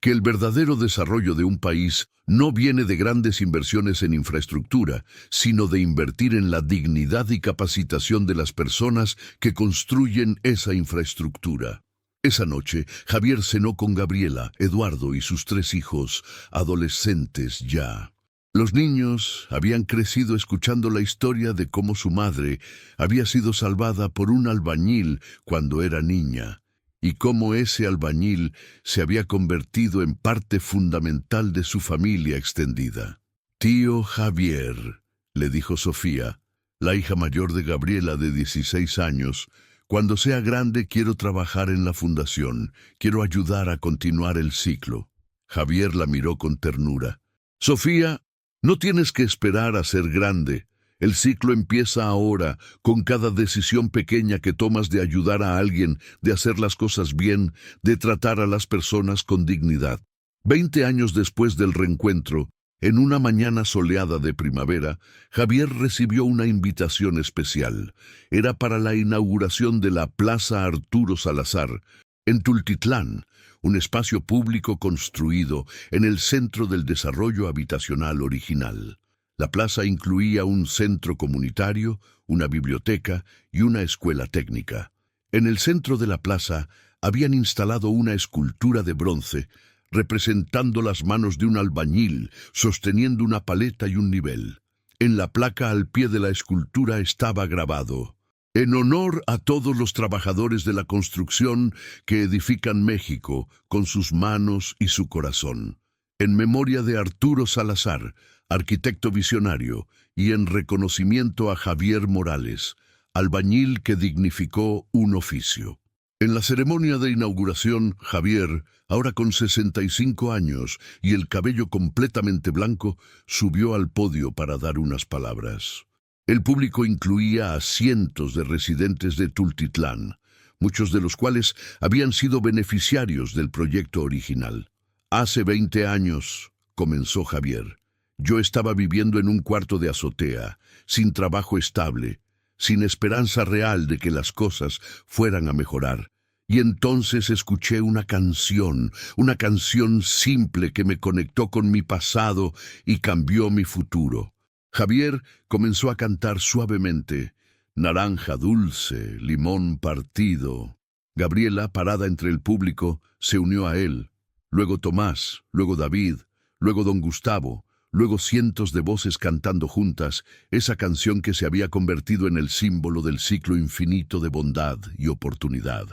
que el verdadero desarrollo de un país no viene de grandes inversiones en infraestructura, sino de invertir en la dignidad y capacitación de las personas que construyen esa infraestructura. Esa noche, Javier cenó con Gabriela, Eduardo y sus 3 hijos, adolescentes ya. Los niños habían crecido escuchando la historia de cómo su madre había sido salvada por un albañil cuando era niña, y cómo ese albañil se había convertido en parte fundamental de su familia extendida. Tío Javier, le dijo Sofía, la hija mayor de Gabriela de 16 años, cuando sea grande quiero trabajar en la fundación, quiero ayudar a continuar el ciclo. Javier la miró con ternura. Sofía, no tienes que esperar a ser grande. El ciclo empieza ahora, con cada decisión pequeña que tomas de ayudar a alguien, de hacer las cosas bien, de tratar a las personas con dignidad. 20 años después del reencuentro, en una mañana soleada de primavera, Javier recibió una invitación especial. Era para la inauguración de la Plaza Arturo Salazar, en Tultitlán, un espacio público construido en el centro del desarrollo habitacional original. La plaza incluía un centro comunitario, una biblioteca y una escuela técnica. En el centro de la plaza habían instalado una escultura de bronce representando las manos de un albañil sosteniendo una paleta y un nivel. En la placa al pie de la escultura estaba grabado: en honor a todos los trabajadores de la construcción que edifican México con sus manos y su corazón. En memoria de Arturo Salazar, arquitecto visionario, y en reconocimiento a Javier Morales, albañil que dignificó un oficio. En la ceremonia de inauguración, Javier, ahora con 65 años y el cabello completamente blanco, subió al podio para dar unas palabras. El público incluía a cientos de residentes de Tultitlán, muchos de los cuales habían sido beneficiarios del proyecto original. Hace 20 años, comenzó Javier, yo estaba viviendo en un cuarto de azotea, sin trabajo estable, sin esperanza real de que las cosas fueran a mejorar. Y entonces escuché una canción simple que me conectó con mi pasado y cambió mi futuro. Javier comenzó a cantar suavemente, naranja dulce, limón partido. Gabriela, parada entre el público, se unió a él. Luego Tomás, luego David, luego don Gustavo, luego cientos de voces cantando juntas esa canción que se había convertido en el símbolo del ciclo infinito de bondad y oportunidad.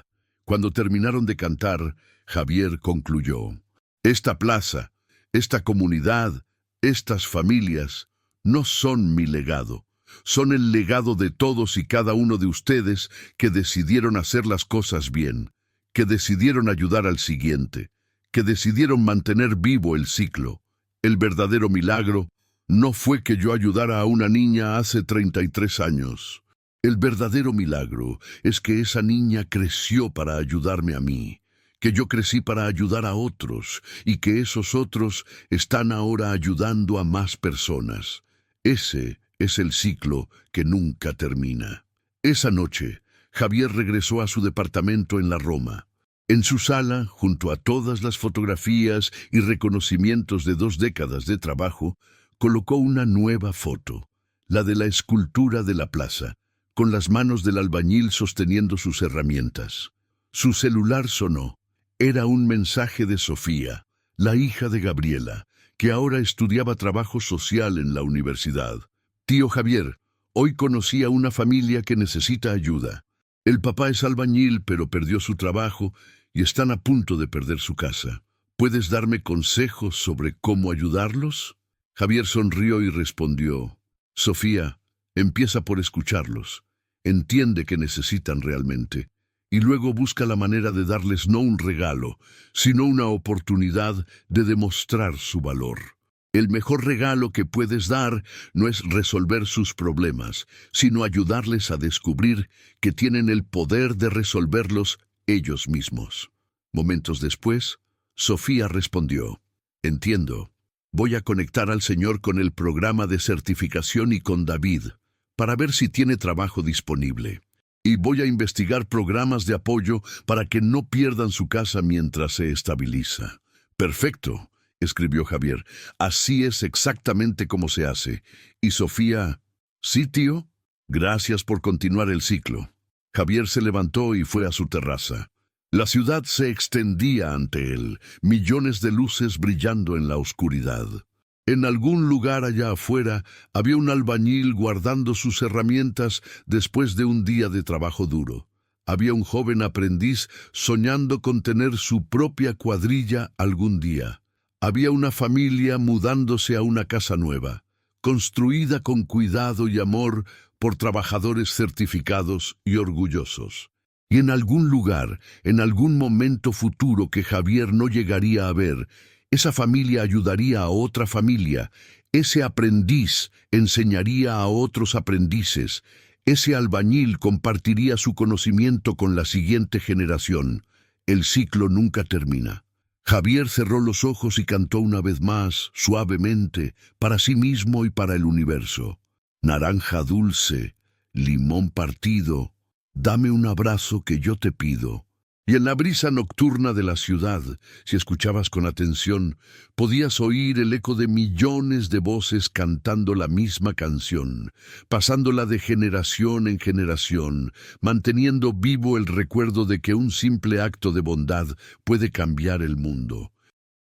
Cuando terminaron de cantar, Javier concluyó: esta plaza, esta comunidad, estas familias, no son mi legado. Son el legado de todos y cada uno de ustedes que decidieron hacer las cosas bien, que decidieron ayudar al siguiente, que decidieron mantener vivo el ciclo. El verdadero milagro no fue que yo ayudara a una niña hace 33 años. El verdadero milagro es que esa niña creció para ayudarme a mí, que yo crecí para ayudar a otros y que esos otros están ahora ayudando a más personas. Ese es el ciclo que nunca termina. Esa noche, Javier regresó a su departamento en la Roma. En su sala, junto a todas las fotografías y reconocimientos de 2 décadas de trabajo, colocó una nueva foto, la de la escultura de la plaza, con las manos del albañil sosteniendo sus herramientas. Su celular sonó. Era un mensaje de Sofía, la hija de Gabriela, que ahora estudiaba trabajo social en la universidad. Tío Javier, hoy conocí a una familia que necesita ayuda. El papá es albañil, pero perdió su trabajo y están a punto de perder su casa. ¿Puedes darme consejos sobre cómo ayudarlos? Javier sonrió y respondió: Sofía, empieza por escucharlos. Entiende que necesitan realmente. Y luego busca la manera de darles no un regalo, sino una oportunidad de demostrar su valor. El mejor regalo que puedes dar no es resolver sus problemas, sino ayudarles a descubrir que tienen el poder de resolverlos ellos mismos. Momentos después, Sofía respondió: entiendo. Voy a conectar al señor con el programa de certificación y con David, para ver si tiene trabajo disponible. Y voy a investigar programas de apoyo para que no pierdan su casa mientras se estabiliza. Perfecto, escribió Javier. Así es exactamente como se hace. Y Sofía: sí, tío. Gracias por continuar el ciclo. Javier se levantó y fue a su terraza. La ciudad se extendía ante él, millones de luces brillando en la oscuridad. En algún lugar allá afuera había un albañil guardando sus herramientas después de un día de trabajo duro. Había un joven aprendiz soñando con tener su propia cuadrilla algún día. Había una familia mudándose a una casa nueva, construida con cuidado y amor por trabajadores certificados y orgullosos. Y en algún lugar, en algún momento futuro que Javier no llegaría a ver, esa familia ayudaría a otra familia, ese aprendiz enseñaría a otros aprendices, ese albañil compartiría su conocimiento con la siguiente generación. El ciclo nunca termina. Javier cerró los ojos y cantó una vez más, suavemente, para sí mismo y para el universo. Naranja dulce, limón partido, dame un abrazo que yo te pido. Y en la brisa nocturna de la ciudad, si escuchabas con atención, podías oír el eco de millones de voces cantando la misma canción, pasándola de generación en generación, manteniendo vivo el recuerdo de que un simple acto de bondad puede cambiar el mundo.